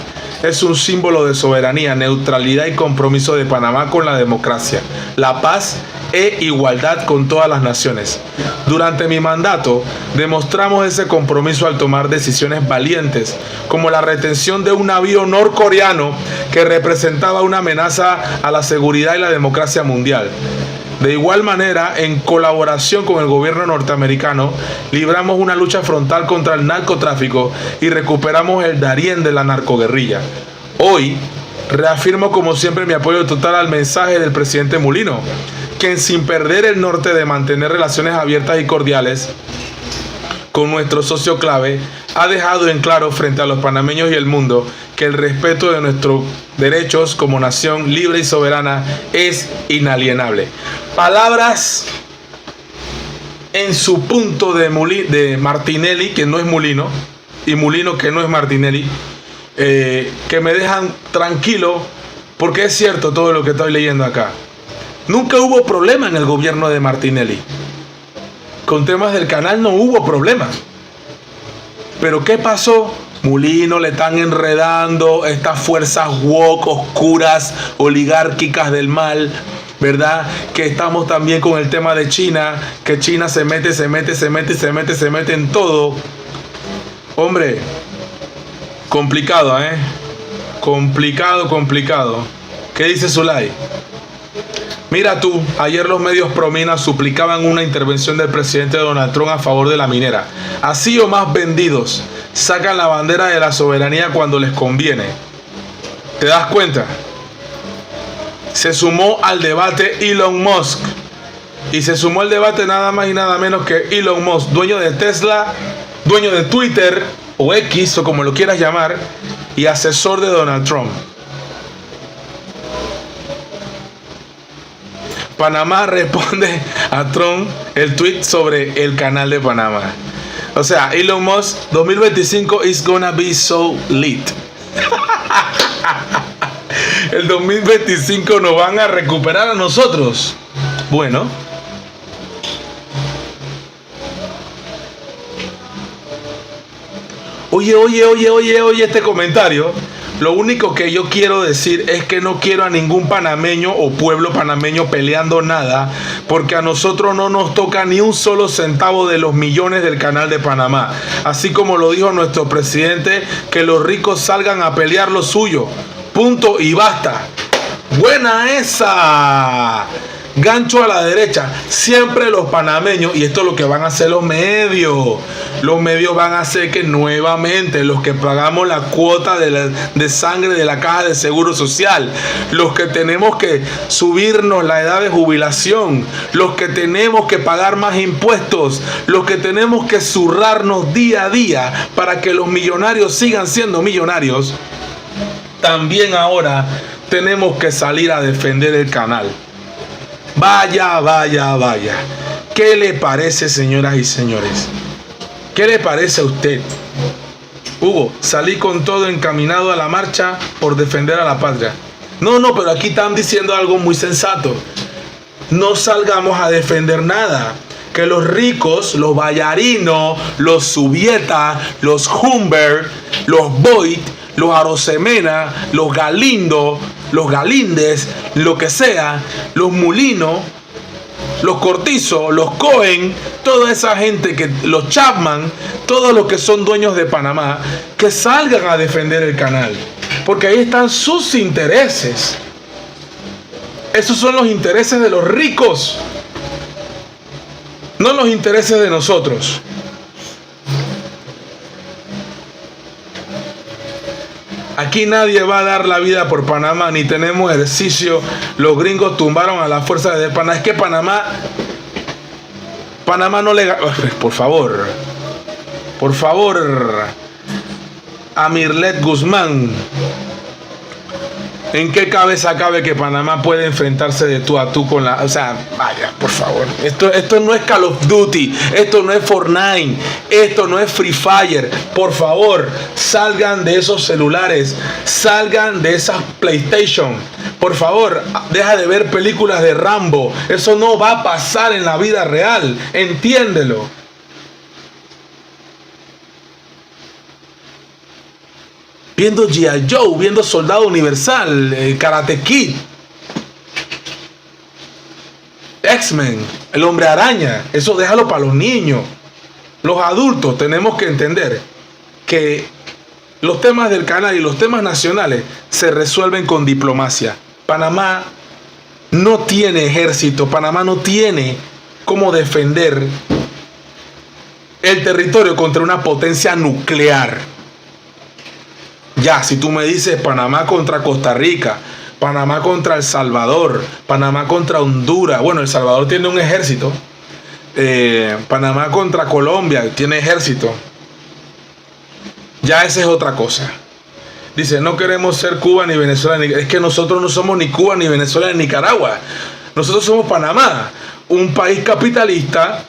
Es un símbolo de soberanía, neutralidad y compromiso de Panamá con la democracia, la paz e igualdad con todas las naciones. Durante mi mandato, demostramos ese compromiso al tomar decisiones valientes, como la retención de un navío norcoreano que representaba una amenaza a la seguridad y la democracia mundial. De igual manera, en colaboración con el gobierno norteamericano, libramos una lucha frontal contra el narcotráfico y recuperamos el Darién de la narcoguerrilla. Hoy, reafirmo como siempre mi apoyo total al mensaje del presidente Mulino, quien sin perder el norte de mantener relaciones abiertas y cordiales con nuestro socio clave, ha dejado en claro frente a los panameños y el mundo que el respeto de nuestros derechos como nación libre y soberana es inalienable. Palabras en su punto de Martinelli, que no es Mulino, y Mulino, que no es Martinelli, que me dejan tranquilo, porque es cierto todo lo que estoy leyendo acá. Nunca hubo problema en el gobierno de Martinelli. Con temas del canal no hubo problema. Pero ¿qué pasó? Mulino le están enredando estas fuerzas woke, oscuras, oligárquicas del mal, ¿verdad? Que estamos también con el tema de China, que China se mete en todo. Hombre, complicado, ¿eh? Complicado. ¿Qué dice Zulay? Mira tú, ayer los medios Promina suplicaban una intervención del presidente Donald Trump a favor de la minera. Así o más vendidos, sacan la bandera de la soberanía cuando les conviene. ¿Te das cuenta? Se sumó al debate Elon Musk. Y se sumó al debate nada más y nada menos que Elon Musk, dueño de Tesla, dueño de Twitter o X o como lo quieras llamar, y asesor de Donald Trump. Panamá responde a Trump el tweet sobre el canal de Panamá. O sea, Elon Musk 2025 is gonna be so lit. El 2025 nos van a recuperar a nosotros. Bueno. Oye este comentario. Lo único que yo quiero decir es que no quiero a ningún panameño o pueblo panameño peleando nada, porque a nosotros no nos toca ni un solo centavo de los millones del canal de Panamá. Así como lo dijo nuestro presidente, que los ricos salgan a pelear lo suyo. Punto y basta. Buena esa. gancho a la derecha, siempre los panameños, y esto es lo que van a hacer los medios van a hacer que nuevamente los que pagamos la cuota de sangre de la caja de seguro social, los que tenemos que subirnos la edad de jubilación, los que tenemos que pagar más impuestos, los que tenemos que zurrarnos día a día para que los millonarios sigan siendo millonarios, también ahora tenemos que salir a defender el canal. Vaya. ¿Qué le parece, señoras y señores? ¿Qué le parece a usted? Hugo, salí con todo encaminado a la marcha por defender a la patria. No, pero aquí están diciendo algo muy sensato. No salgamos a defender nada. Que los ricos, los Ballarinos, los Subieta, los Humbert, los Boyd, los Arosemena, los Galindo, los Galíndez, lo que sea, los Mulinos, los Cortizo, los Cohen, toda esa gente, los Chapman, todos los que son dueños de Panamá, que salgan a defender el canal, porque ahí están sus intereses. Esos son los intereses de los ricos, no los intereses de nosotros. Aquí nadie va a dar la vida por Panamá, ni tenemos ejercicio. Los gringos tumbaron a la fuerza de Panamá. Es que Panamá no le... Por favor, a Mirlet Guzmán, ¿en qué cabeza cabe que Panamá puede enfrentarse de tú a tú con la... O sea, vaya, por favor. Esto no es Call of Duty, esto no es Fortnite, esto no es Free Fire. Por favor, salgan de esos celulares, salgan de esas PlayStation. Por favor, deja de ver películas de Rambo. Eso no va a pasar en la vida real, entiéndelo. Viendo G.I. Joe, viendo Soldado Universal, Karate Kid, X-Men, el Hombre Araña, eso déjalo para los niños. Los adultos tenemos que entender que los temas del canal y los temas nacionales se resuelven con diplomacia. Panamá no tiene ejército, Panamá no tiene cómo defender el territorio contra una potencia nuclear. Ya, si tú me dices Panamá contra Costa Rica, Panamá contra El Salvador, Panamá contra Honduras, bueno, El Salvador tiene un ejército, Panamá contra Colombia tiene ejército, ya esa es otra cosa. Dice, no queremos ser Cuba ni Venezuela, es que nosotros no somos ni Cuba ni Venezuela ni Nicaragua, nosotros somos Panamá, un país capitalista.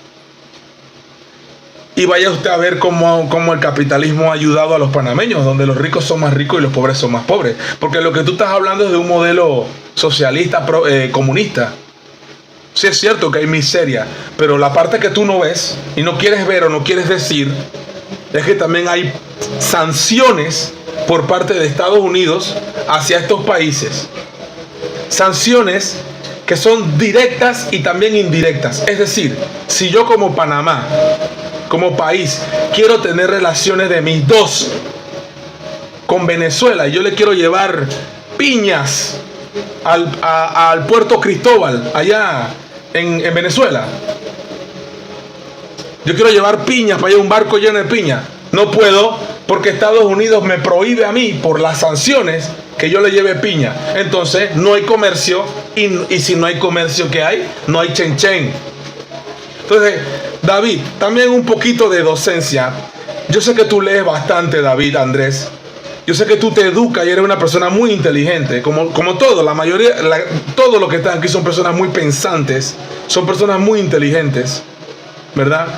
Y vaya usted a ver cómo el capitalismo ha ayudado a los panameños, donde los ricos son más ricos y los pobres son más pobres. Porque lo que tú estás hablando es de un modelo socialista, comunista. Sí es cierto que hay miseria, pero la parte que tú no ves y no quieres ver o no quieres decir es que también hay sanciones por parte de Estados Unidos hacia estos países. Sanciones que son directas y también indirectas. Es decir, si yo como Panamá, como país, quiero tener relaciones de mis dos con Venezuela y yo le quiero llevar piñas al puerto Cristóbal allá en Venezuela, yo quiero llevar piñas para allá, un barco lleno de piñas, no puedo porque Estados Unidos me prohíbe a mí por las sanciones que yo le lleve piña. Entonces no hay comercio y si no hay comercio, ¿qué hay? No hay chen. Entonces, David, también un poquito de docencia. Yo sé que tú lees bastante, David, Andrés. Yo sé que tú te educas y eres una persona muy inteligente. Como todo, la mayoría, todos los que están aquí son personas muy pensantes. Son personas muy inteligentes, ¿verdad?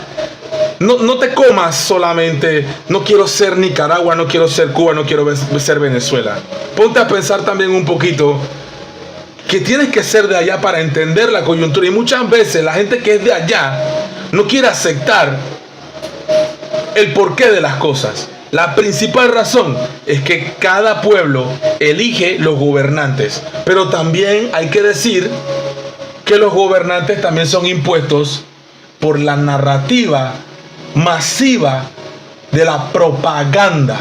No te comas solamente, no quiero ser Nicaragua, no quiero ser Cuba, no quiero ser Venezuela. Ponte a pensar también un poquito que tienes que ser de allá para entender la coyuntura. Y muchas veces la gente que es de allá no quiere aceptar el porqué de las cosas. La principal razón es que cada pueblo elige los gobernantes. Pero también hay que decir que los gobernantes también son impuestos por la narrativa masiva de la propaganda.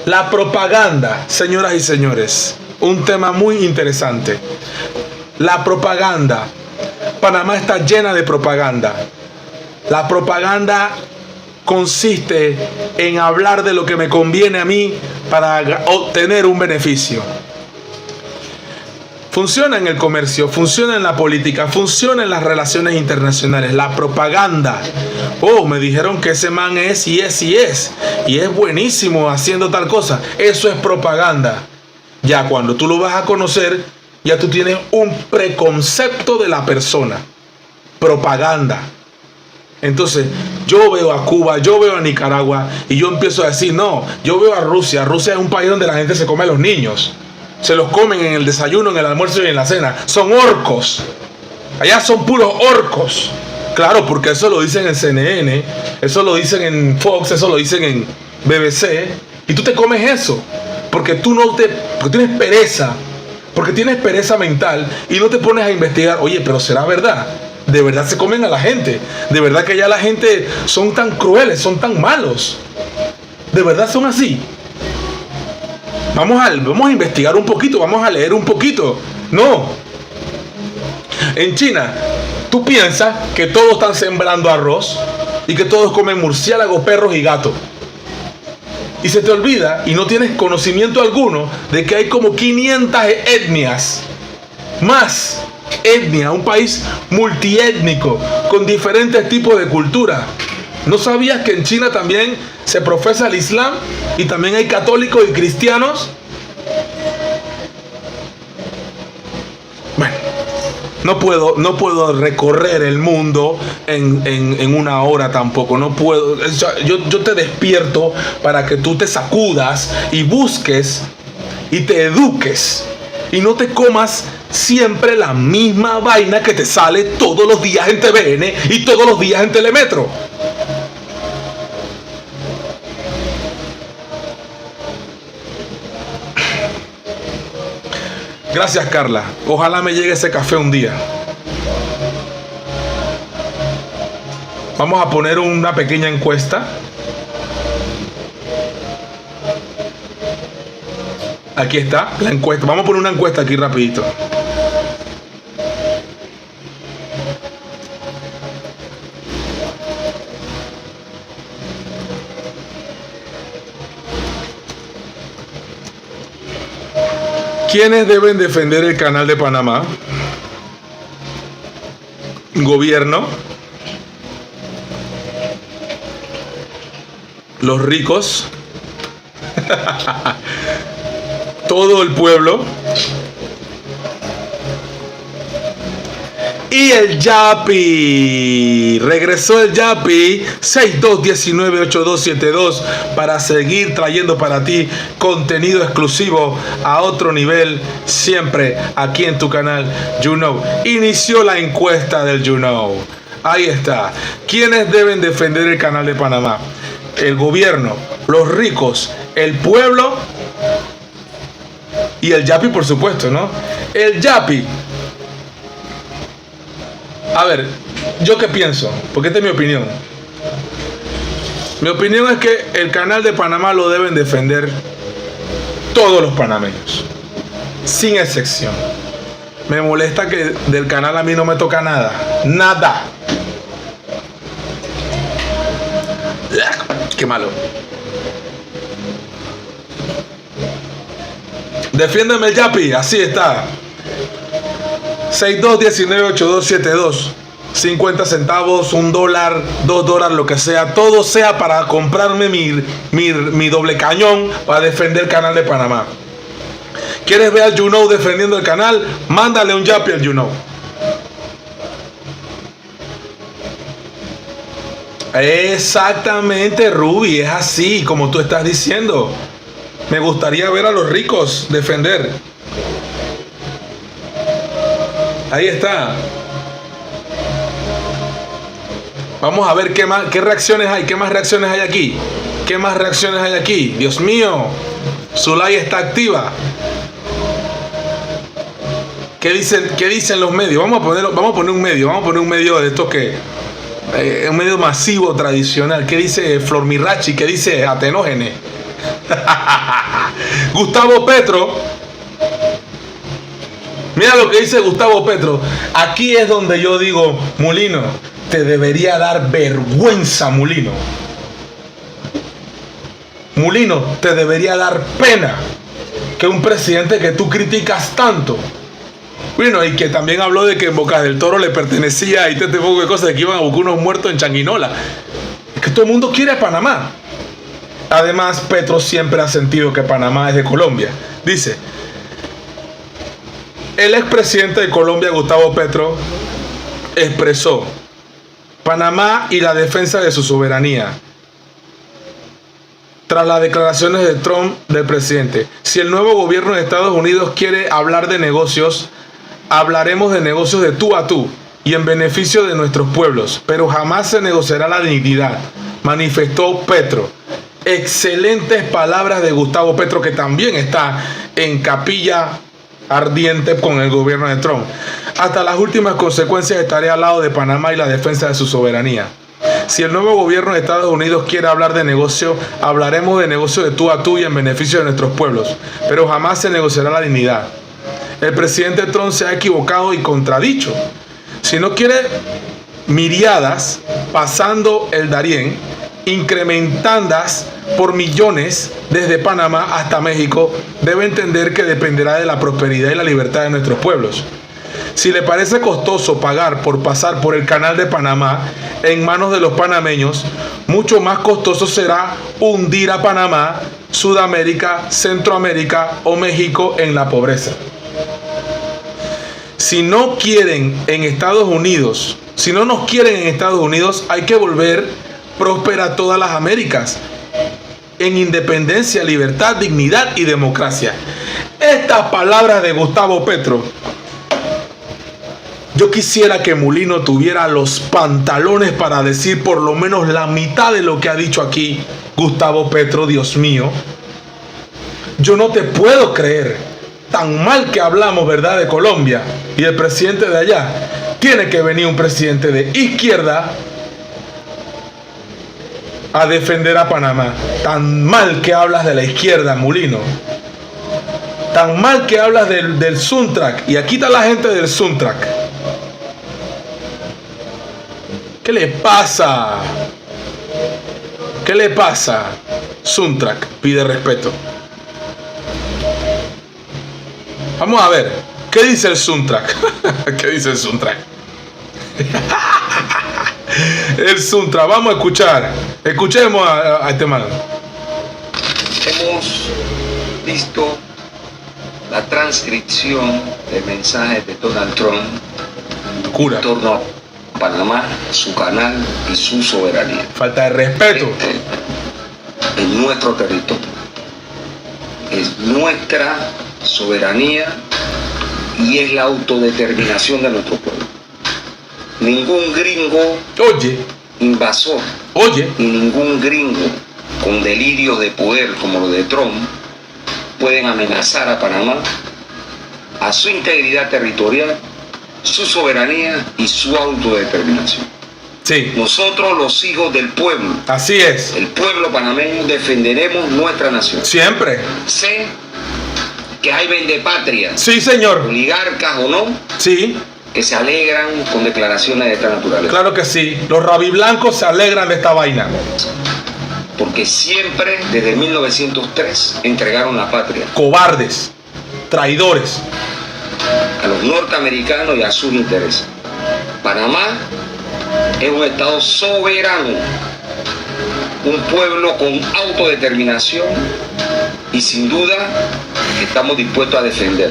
La propaganda, señoras y señores, un tema muy interesante. La propaganda. Panamá está llena de propaganda. La propaganda consiste en hablar de lo que me conviene a mí para obtener un beneficio. Funciona en el comercio, funciona en la política, funciona en las relaciones internacionales. La propaganda. Oh, me dijeron que ese man es y es y es. Y es buenísimo haciendo tal cosa. Eso es propaganda. Ya cuando tú lo vas a conocer, ya tú tienes un preconcepto de la persona. Propaganda. Entonces, yo veo a Cuba, yo veo a Nicaragua y yo empiezo a decir, no, yo veo a Rusia. Rusia es un país donde la gente se come a los niños. Se los comen en el desayuno, en el almuerzo y en la cena. Son orcos. Allá son puros orcos. Claro, porque eso lo dicen en CNN, eso lo dicen en Fox, eso lo dicen en BBC. Y tú te comes eso. Porque porque tienes pereza mental y no te pones a investigar. Oye, pero ¿será verdad? ¿De verdad se comen a la gente? ¿De verdad que ya la gente son tan crueles, son tan malos? ¿De verdad son así? Vamos a investigar un poquito, vamos a leer un poquito. No. En China, tú piensas que todos están sembrando arroz y que todos comen murciélagos, perros y gatos. Y se te olvida y no tienes conocimiento alguno de que hay como 500 etnias. Más etnia, un país multiétnico con diferentes tipos de cultura. ¿No sabías que en China también se profesa el Islam y también hay católicos y cristianos? Bueno, no puedo recorrer el mundo en una hora tampoco. No puedo. Yo te despierto para que tú te sacudas y busques y te eduques y no te comas siempre la misma vaina que te sale todos los días en TVN y todos los días en Telemetro. Gracias, Carla. Ojalá me llegue ese café un día. Vamos a poner una pequeña encuesta. Aquí está la encuesta. Vamos a poner una encuesta aquí rapidito. ¿Quiénes deben defender el canal de Panamá? Gobierno, los ricos, todo el pueblo y el Yapi. Regresó el Yapi 62198272 para seguir trayendo para ti contenido exclusivo a otro nivel, siempre aquí en tu canal You Know. Inició la encuesta del You Know. Ahí está. ¿Quiénes deben defender el canal de Panamá? El gobierno, los ricos, el pueblo y el Yapi, por supuesto, ¿no? El Yapi. A ver, ¿yo qué pienso? Porque esta es mi opinión. Mi opinión es que el canal de Panamá lo deben defender todos los panameños, sin excepción. Me molesta que del canal a mí no me toca nada. Nada. Qué malo. Defiéndeme el Yapi, así está. 62198272. 50 centavos, $1, $2, lo que sea. Todo sea para comprarme mi doble cañón para defender el canal de Panamá. ¿Quieres ver al You Know defendiendo el canal? Mándale un Yapi al You Know. Exactamente, Ruby, es así como tú estás diciendo. Me gustaría ver a los ricos defender. Ahí está. Vamos a ver qué reacciones hay, qué más reacciones hay aquí. ¿Qué más reacciones hay aquí? Dios mío, Zulay está activa. ¿Qué dicen los medios? Vamos a poner un medio de estos que un medio masivo tradicional. ¿Qué dice Flor Mirachi? ¿Qué dice Atenógenes? Gustavo Petro. Mira lo que dice Gustavo Petro. Aquí es donde yo digo, Mulino, te debería dar vergüenza, Mulino. Mulino, te debería dar pena que un presidente que tú criticas tanto, bueno, y que también habló de que en Bocas del Toro le pertenecía y este poco de cosas, de que iban a buscar unos muertos en Changuinola. Es que todo el mundo quiere Panamá. Además, Petro siempre ha sentido que Panamá es de Colombia. Dice, el expresidente de Colombia, Gustavo Petro, expresó Panamá y la defensa de su soberanía tras las declaraciones de Trump del presidente. Si el nuevo gobierno de Estados Unidos quiere hablar de negocios, hablaremos de negocios de tú a tú y en beneficio de nuestros pueblos, pero jamás se negociará la dignidad, manifestó Petro. Excelentes palabras de Gustavo Petro, que también está en capilla ardiente con el gobierno de Trump. Hasta las últimas consecuencias estaré al lado de Panamá y la defensa de su soberanía. Si el nuevo gobierno de Estados Unidos quiere hablar de negocio, hablaremos de negocio de tú a tú y en beneficio de nuestros pueblos, pero jamás se negociará la dignidad. El presidente Trump se ha equivocado y contradicho. Si no quiere miriadas pasando el Darién, incrementandas por millones desde Panamá hasta México, debe entender que dependerá de la prosperidad y la libertad de nuestros pueblos. Si le parece costoso pagar por pasar por el canal de Panamá en manos de los panameños, mucho más costoso será hundir a Panamá, Sudamérica, Centroamérica o México en la pobreza. Si no quieren en Estados Unidos, si no nos quieren en Estados Unidos, hay que volver próspera todas las Américas en independencia, libertad, dignidad y democracia. Estas palabras de Gustavo Petro, yo quisiera que Mulino tuviera los pantalones para decir por lo menos la mitad de lo que ha dicho aquí Gustavo Petro. Dios mío, yo no te puedo creer tan mal que hablamos, ¿verdad?, de Colombia y el presidente de allá. Tiene que venir un presidente de izquierda a defender a Panamá. Tan mal que hablas de la izquierda, Mulino. Tan mal que hablas del Suntrack. Y aquí está la gente del Suntrack. ¿Qué le pasa? ¿Qué le pasa? Suntrack pide respeto. Vamos a ver. ¿Qué dice el Suntrack? ¿Qué dice el Suntrack? El Suntrack. Vamos a escuchar. Escuchemos a este man. Hemos visto la transcripción del mensaje de Donald Trump Cura. en torno a Panamá, su canal y su soberanía. Falta de respeto. En nuestro territorio. Es nuestra soberanía y es la autodeterminación de nuestro pueblo. Ningún gringo invasor, ni ningún gringo con delirios de poder como lo de Trump pueden amenazar a Panamá, a su integridad territorial, su soberanía y su autodeterminación. Sí. Nosotros, los hijos del pueblo, así es, el pueblo panameño, defenderemos nuestra nación. Siempre. Sé que hay vendepatrias, sí, señor, oligarcas o no, sí, que se alegran con declaraciones de esta naturaleza. Claro que sí, los rabiblancos se alegran de esta vaina. Porque siempre, desde 1903, entregaron la patria. Cobardes, traidores. A los norteamericanos y a sus intereses. Panamá es un estado soberano, un pueblo con autodeterminación y sin duda estamos dispuestos a defender.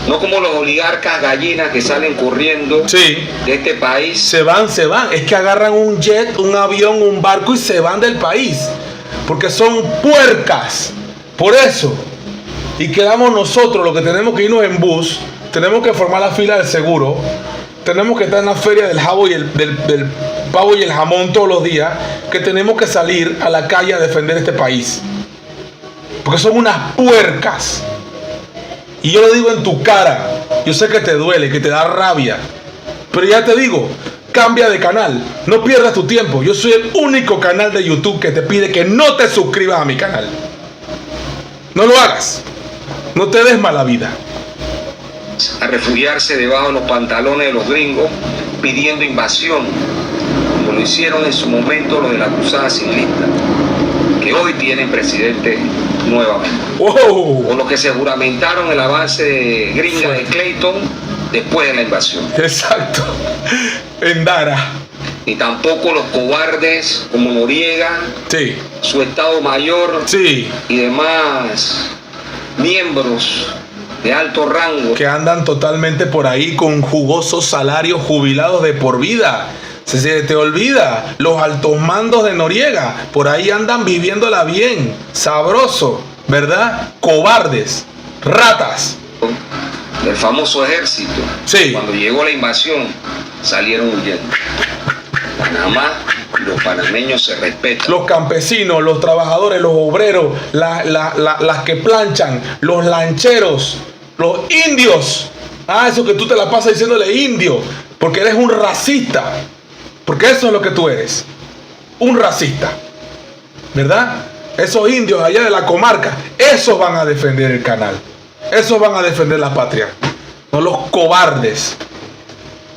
No como los oligarcas gallinas que salen corriendo de este país. Se van. Es que agarran un jet, un avión, un barco y se van del país. Porque son puercas. Por eso. Y quedamos nosotros los que tenemos que irnos en bus. Tenemos que formar la fila del seguro. Tenemos que estar en la feria del jabo y del pavo y el jamón todos los días. Que tenemos que salir a la calle a defender este país. Porque son unas puercas. Y yo lo digo en tu cara. Yo sé que te duele, que te da rabia. Pero ya te digo, cambia de canal. No pierdas tu tiempo. Yo soy el único canal de YouTube que te pide que no te suscribas a mi canal. No lo hagas. No te des mala vida. a refugiarse debajo de los pantalones de los gringos pidiendo invasión, como lo hicieron en su momento los de la cruzada civilista, que hoy tienen presidente nuevamente. ¡Wow! O los que se juramentaron el avance de gringa de Clayton después de la invasión. Exacto. En Dara. Ni tampoco los cobardes como Noriega, Sí. su Estado Mayor Sí. y demás miembros de alto rango. Que andan totalmente por ahí con jugosos salarios, jubilados de por vida. Se te olvida, los altos mandos de Noriega, por ahí andan viviéndola bien, sabroso, ¿verdad? Cobardes, ratas. Del famoso ejército. Sí. Cuando llegó la invasión, salieron huyendo. Panamá y los panameños se respetan. Los campesinos, los trabajadores, los obreros, las que planchan, los lancheros, los indios. Ah, eso que tú te la pasas diciéndole indio, porque eres un racista. Porque eso es lo que tú eres. Un racista. ¿Verdad? Esos indios allá de la comarca, esos van a defender el canal. Esos van a defender la patria. No los cobardes.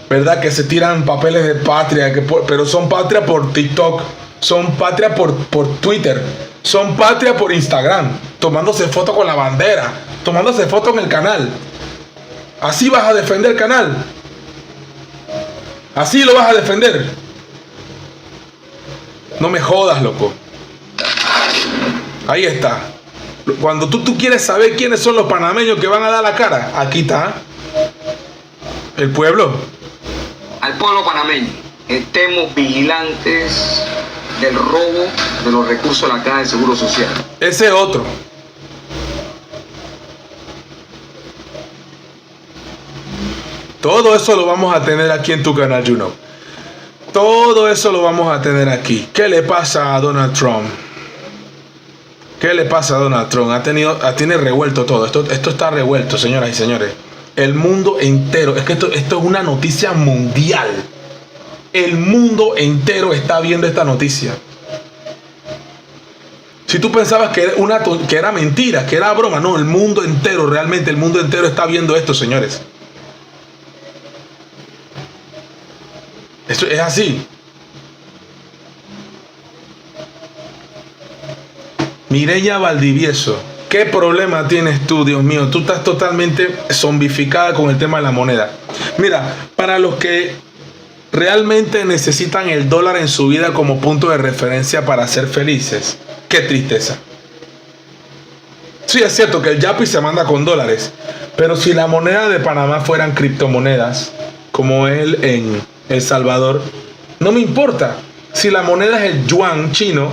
¿Verdad? Que se tiran papeles de patria, pero son patria por TikTok, son patria por Twitter, son patria por Instagram, tomándose fotos con la bandera, tomándose fotos en el canal. ¿Así vas a defender el canal? ¿Así lo vas a defender? No me jodas, loco. Ahí está. Cuando tú quieres saber quiénes son los panameños que van a dar la cara, aquí está. El pueblo. Al pueblo panameño, estemos vigilantes del robo de los recursos de la Caja de Seguro Social. Ese es otro. Todo eso lo vamos a tener aquí en tu canal, Juno. Todo eso lo vamos a tener aquí. ¿Qué le pasa a Donald Trump? ¿Qué le pasa a Donald Trump? Tiene revuelto todo. Esto está revuelto, señoras y señores. El mundo entero. Es que esto es una noticia mundial. El mundo entero está viendo esta noticia. Si tú pensabas que era mentira, que era broma, no, el mundo entero, realmente el mundo entero está viendo esto, señores. Esto es así. Mireya Valdivieso, ¿qué problema tienes tú, Dios mío? Tú estás totalmente zombificada con el tema de la moneda. Mira, para los que realmente necesitan el dólar en su vida como punto de referencia para ser felices, qué tristeza. Sí, es cierto que el Yapi se manda con dólares, pero si la moneda de Panamá fueran criptomonedas, como él en El Salvador, no me importa. Si la moneda es el yuan chino,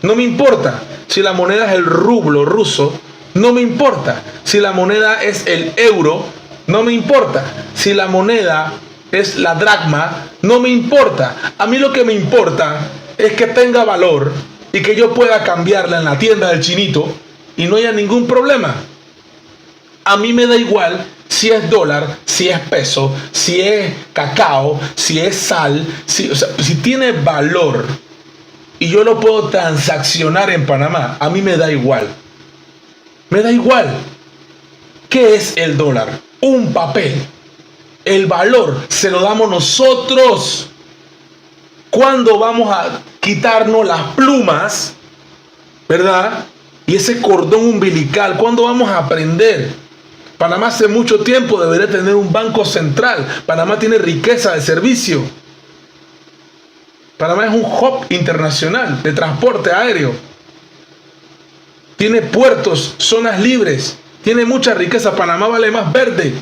no me importa. Si la moneda es el rublo ruso, no me importa. Si la moneda es el euro, no me importa. Si la moneda es la dracma, no me importa. A mí lo que me importa es que tenga valor y que yo pueda cambiarla en la tienda del chinito y no haya ningún problema. A mí me da igual si es dólar, si es peso, si es cacao, si es sal, si tiene valor y yo lo puedo transaccionar en Panamá, a mí me da igual. Me da igual. ¿Qué es el dólar? Un papel. El valor se lo damos nosotros. ¿Cuándo vamos a quitarnos las plumas, verdad? Y ese cordón umbilical, ¿cuándo vamos a aprender? Panamá hace mucho tiempo debería tener un banco central. Panamá tiene riqueza de servicio. Panamá es un hub internacional de transporte aéreo. Tiene puertos, zonas libres. Tiene mucha riqueza. Panamá vale más verde.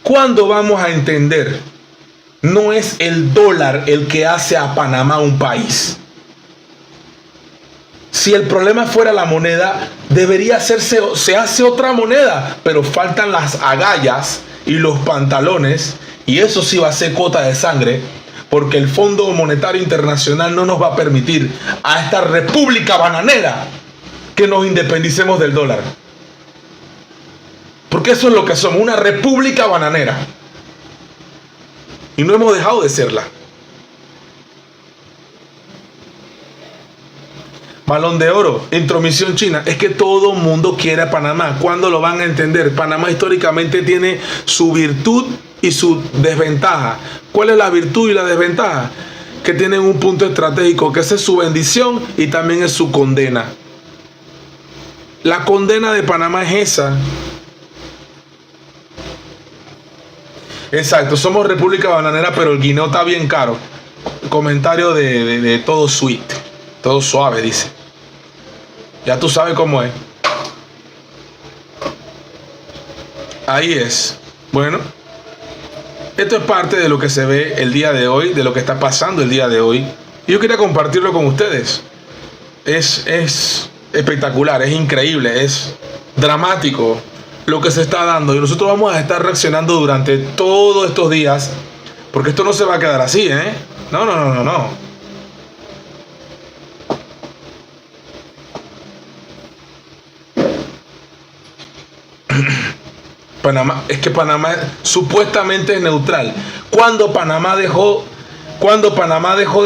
¿Cuándo vamos a entender? No es el dólar el que hace a Panamá un país. Si el problema fuera la moneda, debería se hace otra moneda, pero faltan las agallas y los pantalones, y eso sí va a ser cuota de sangre, porque el Fondo Monetario Internacional no nos va a permitir a esta república bananera que nos independicemos del dólar. Porque eso es lo que somos, una república bananera. Y no hemos dejado de serla. Balón de Oro, intromisión china. Es que todo el mundo quiere a Panamá. ¿Cuándo lo van a entender? Panamá históricamente tiene su virtud y su desventaja. ¿Cuál es la virtud y la desventaja? Que tienen un punto estratégico, que esa es su bendición y también es su condena. La condena de Panamá es esa. Exacto, somos República Bananera, pero el guineo está bien caro. Comentario de todo sweet, todo suave, dice. Ya tú sabes cómo es. Ahí es. Bueno, esto es parte de lo que se ve el día de hoy, de lo que está pasando el día de hoy. Y yo quería compartirlo con ustedes. Es espectacular, es increíble, es dramático lo que se está dando. Y nosotros vamos a estar reaccionando durante todos estos días, porque esto no se va a quedar así, ¿eh? No. Panamá, es que Panamá supuestamente es neutral. ¿Cuándo Panamá dejó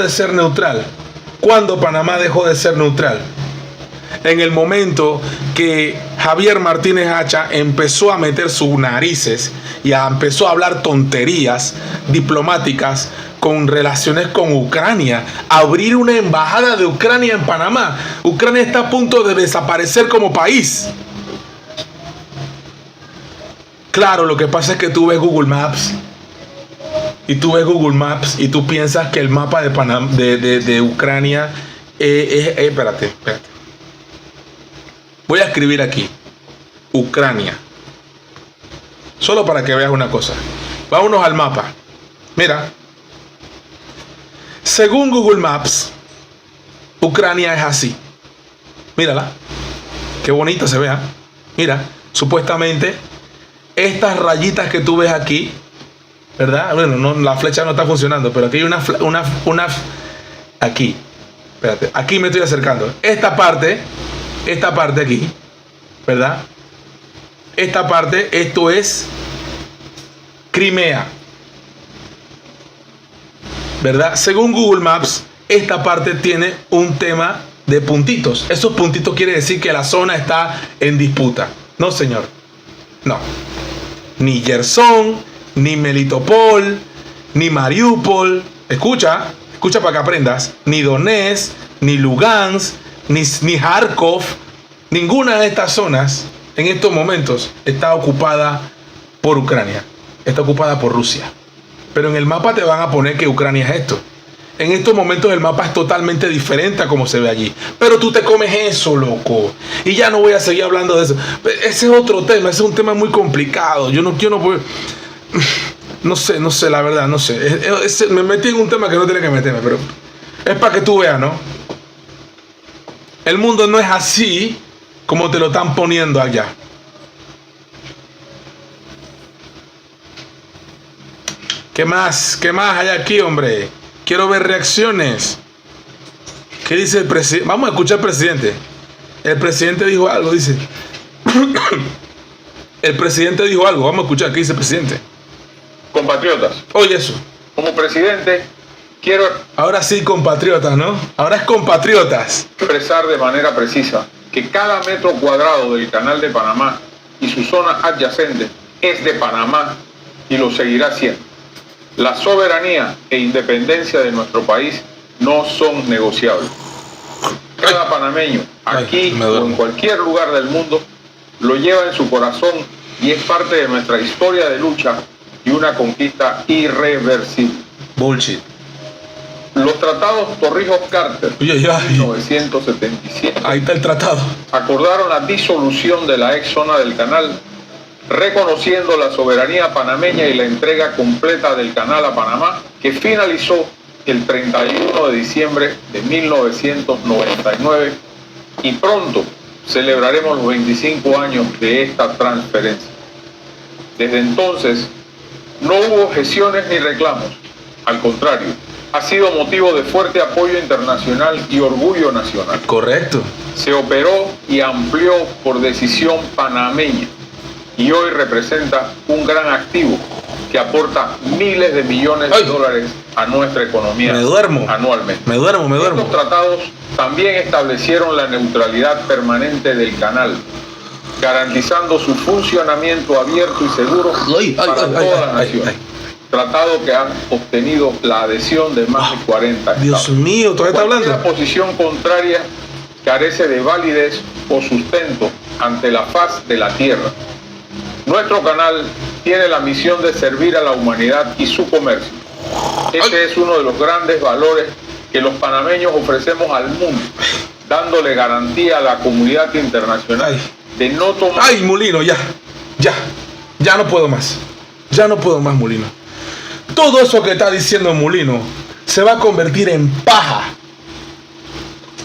de ser neutral? ¿Cuándo Panamá dejó de ser neutral? En el momento que Javier Martínez Hacha empezó a meter sus narices y empezó a hablar tonterías diplomáticas con relaciones con Ucrania, abrir una embajada de Ucrania en Panamá. Ucrania está a punto de desaparecer como país. Claro, lo que pasa es que tú ves Google Maps y tú piensas que el mapa de Panamá, de Ucrania espérate. Voy a escribir aquí Ucrania, solo para que veas una cosa. Vámonos al mapa. Mira, según Google Maps, Ucrania es así. Mírala, qué bonita se ve, ¿eh? Mira, supuestamente estas rayitas que tú ves aquí, ¿verdad? Bueno, no, la flecha no está funcionando, pero aquí hay una aquí. Espérate, aquí me estoy acercando. Esta parte aquí, ¿verdad? Esta parte, esto es Crimea, ¿verdad? Según Google Maps, esta parte tiene un tema de puntitos. Esos puntitos quiere decir que la zona está en disputa. No, señor. No. Ni Gerson, ni Melitopol, ni Mariupol. Escucha para que aprendas. Ni Donetsk, ni Lugansk, ni Kharkov. Ninguna de estas zonas en estos momentos está ocupada por Ucrania. Está ocupada por Rusia. Pero en el mapa te van a poner que Ucrania es esto. En estos momentos el mapa es totalmente diferente a como se ve allí. Pero tú te comes eso, loco. Y ya no voy a seguir hablando de eso. Ese es otro tema. Ese es un tema muy complicado. Yo no puedo... No sé, la verdad, no sé. Me metí en un tema que no tenía que meterme, pero es para que tú veas, ¿no? El mundo no es así como te lo están poniendo allá. ¿Qué más hay aquí, hombre? Quiero ver reacciones. ¿Qué dice el presidente? Vamos a escuchar al presidente. El presidente dijo algo, dice. El presidente dijo algo. Vamos a escuchar qué dice el presidente. Compatriotas. Oye eso. Como presidente, quiero Ahora sí, compatriotas, ¿no? Ahora es compatriotas. expresar de manera precisa que cada metro cuadrado del Canal de Panamá y su zona adyacente es de Panamá y lo seguirá siendo. La soberanía e independencia de nuestro país no son negociables. Cada panameño, aquí o en cualquier lugar del mundo, lo lleva en su corazón y es parte de nuestra historia de lucha y una conquista irreversible. Bullshit. Los tratados Torrijos-Carter de 1977 ahí está el tratado. acordaron la disolución de la ex zona del canal, reconociendo la soberanía panameña y la entrega completa del canal a Panamá, que finalizó el 31 de diciembre de 1999, y pronto celebraremos los 25 años de esta transferencia. Desde entonces no hubo objeciones ni reclamos, al contrario, ha sido motivo de fuerte apoyo internacional y orgullo nacional. Correcto. Se operó y amplió por decisión panameña y hoy representa un gran activo que aporta miles de millones de dólares a nuestra economía anualmente. Me duermo. Estos tratados también establecieron la neutralidad permanente del canal, garantizando su funcionamiento abierto y seguro para todas las naciones. Tratado que han obtenido la adhesión de más de 40 estados. Dios mío, todavía está hablando. Cualquier posición contraria carece de validez o sustento ante la faz de la tierra. Nuestro canal tiene la misión de servir a la humanidad y su comercio. Ese es uno de los grandes valores que los panameños ofrecemos al mundo, dándole garantía a la comunidad internacional de no tomar... ¡Ay, Mulino, ya no puedo más! Ya no puedo más, Mulino. Todo eso que está diciendo Mulino se va a convertir en paja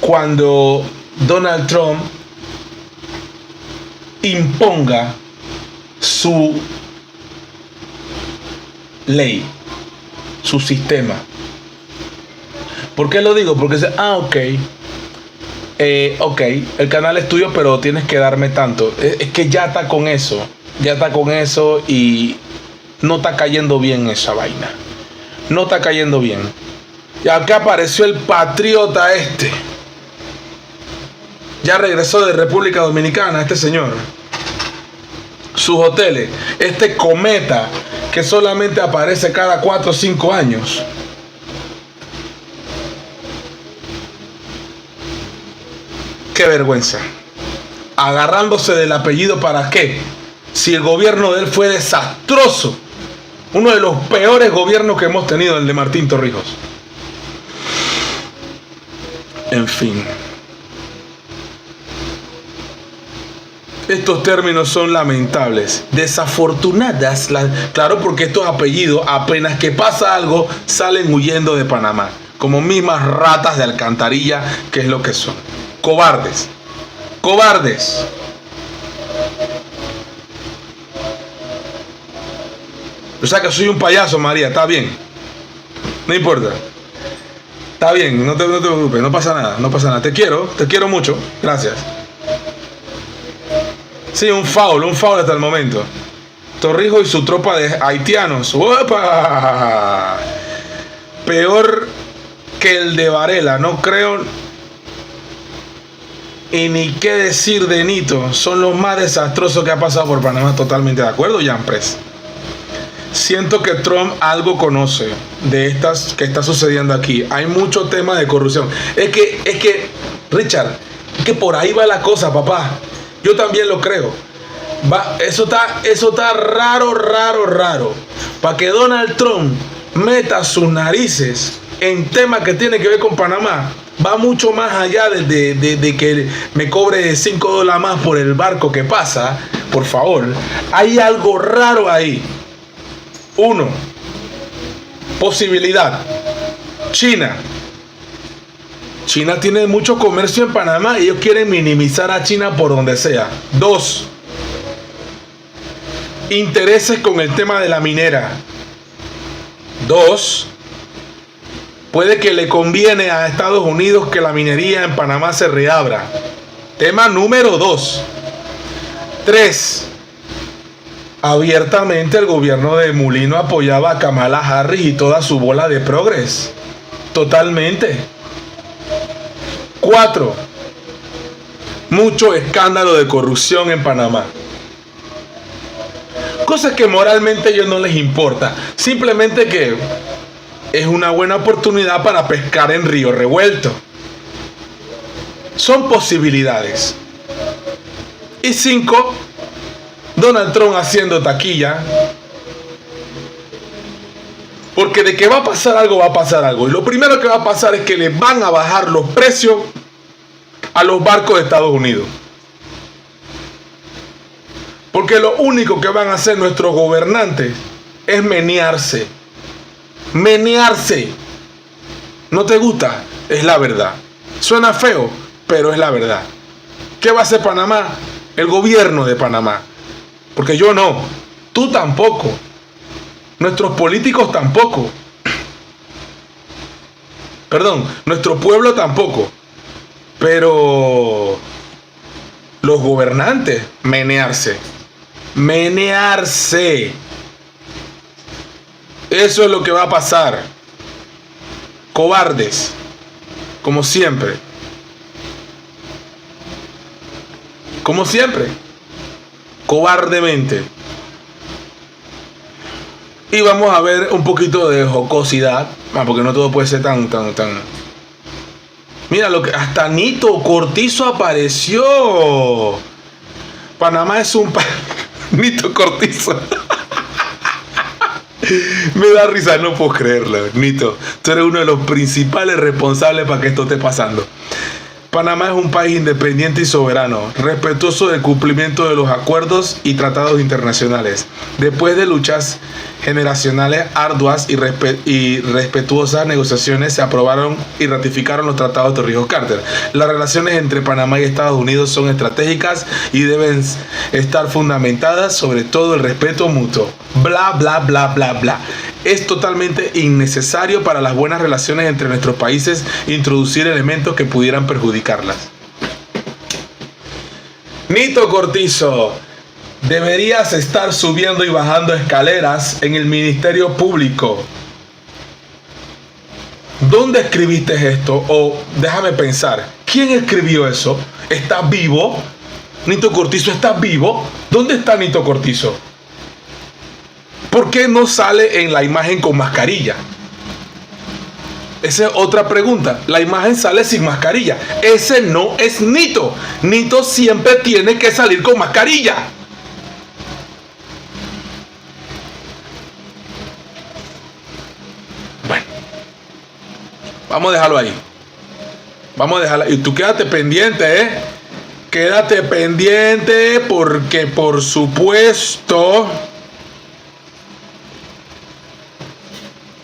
cuando Donald Trump imponga su ley, su sistema. ¿Por qué lo digo? Porque dice, ok, el canal es tuyo, pero tienes que darme tanto. Es que ya está con eso y no está cayendo bien esa vaina. No está cayendo bien. Y acá apareció el patriota este. Ya regresó de República Dominicana este señor. Sus hoteles. Este cometa que solamente aparece cada 4 o 5 años. Qué vergüenza. Agarrándose del apellido, ¿para qué? Si el gobierno de él fue desastroso. Uno de los peores gobiernos que hemos tenido, el de Martín Torrijos. En fin. Estos términos son lamentables. Desafortunadas. Claro, porque estos apellidos, apenas que pasa algo, salen huyendo de Panamá. Como mismas ratas de alcantarilla, que es lo que son. Cobardes. Cobardes. O sea que soy un payaso, María, está bien. No importa. Está bien, no te preocupes, no pasa nada. Te quiero mucho. Gracias. Sí, un foul hasta el momento. Torrijos y su tropa de haitianos. ¡Opa! Peor que el de Varela, no creo. Y ni qué decir de Nito. Son los más desastrosos que ha pasado por Panamá. Totalmente de acuerdo, Jan Press. Siento que Trump algo conoce de estas que está sucediendo aquí. Hay mucho tema de corrupción. Es que, Richard, es que por ahí va la cosa, papá. Yo también lo creo. Eso está raro. Para que Donald Trump meta sus narices en temas que tienen que ver con Panamá, va mucho más allá de que me cobre $5 más por el barco que pasa. Por favor, hay algo raro ahí. 1. Posibilidad. China tiene mucho comercio en Panamá y ellos quieren minimizar a China por donde sea. 2. Intereses con el tema de la minera. 2. Puede que le conviene a Estados Unidos que la minería en Panamá se reabra. Tema número 2. 3. Abiertamente el gobierno de Mulino apoyaba a Kamala Harris y toda su bola de progres. Totalmente. 4. Mucho escándalo de corrupción en Panamá. Cosas que moralmente a ellos no les importa. Simplemente que es una buena oportunidad para pescar en río revuelto. Son posibilidades. Y 5. Donald Trump haciendo taquilla. Porque de que va a pasar algo, va a pasar algo. Y lo primero que va a pasar es que le van a bajar los precios a los barcos de Estados Unidos. Porque lo único que van a hacer nuestros gobernantes es menearse. Menearse. ¿No te gusta? Es la verdad. Suena feo, pero es la verdad. ¿Qué va a hacer Panamá? El gobierno de Panamá. Porque yo no, tú tampoco, nuestros políticos tampoco, perdón, nuestro pueblo tampoco, pero los gobernantes, menearse. Eso es lo que va a pasar. Cobardes, como siempre. Como siempre. Cobardemente. Y vamos a ver un poquito de jocosidad, porque no todo puede ser tan. Mira lo que hasta Nito Cortizo apareció. Panamá es un Nito Cortizo. Me da risa, no puedo creerlo. Nito, tú eres uno de los principales responsables para que esto esté pasando. Panamá es un país independiente y soberano, respetuoso del cumplimiento de los acuerdos y tratados internacionales. Después de luchas generacionales arduas y respetuosas negociaciones, se aprobaron y ratificaron los tratados de Torrijos-Carter. Las relaciones entre Panamá y Estados Unidos son estratégicas y deben estar fundamentadas sobre todo el respeto mutuo. Bla, bla, bla, bla, bla. Es totalmente innecesario para las buenas relaciones entre nuestros países introducir elementos que pudieran perjudicarlas. Nito Cortizo, deberías estar subiendo y bajando escaleras en el Ministerio Público. ¿Dónde escribiste esto? O déjame pensar, ¿quién escribió eso? ¿Estás vivo? Nito Cortizo, ¿estás vivo? ¿Dónde está Nito Cortizo? ¿Por qué no sale en la imagen con mascarilla? Esa es otra pregunta. La imagen sale sin mascarilla. Ese no es Nito. Nito siempre tiene que salir con mascarilla. Bueno, vamos a dejarlo ahí. Vamos a dejarlo ahí. Y tú quédate pendiente, ¿eh? Quédate pendiente porque por supuesto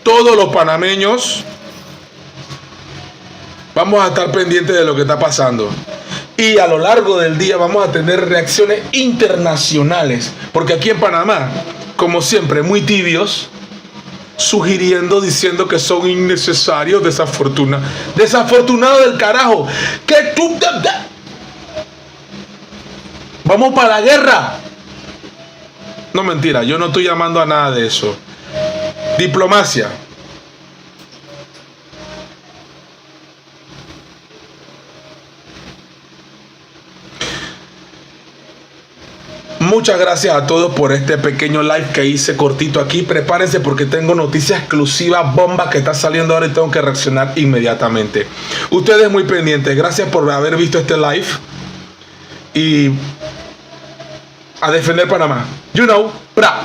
todos los panameños vamos a estar pendientes de lo que está pasando. Y a lo largo del día vamos a tener reacciones internacionales. Porque aquí en Panamá, como siempre, muy tibios, sugiriendo, diciendo que son innecesarios, desafortunados. Desafortunado del carajo. Que tú... Vamos para la guerra. No, mentira, yo no estoy llamando a nada de eso. Diplomacia. Muchas gracias a todos por este pequeño live que hice cortito aquí. Prepárense porque tengo noticias exclusivas, bomba que está saliendo ahora y tengo que reaccionar inmediatamente. Ustedes muy pendientes. Gracias por haber visto este live. Y a defender Panamá. You know, bra.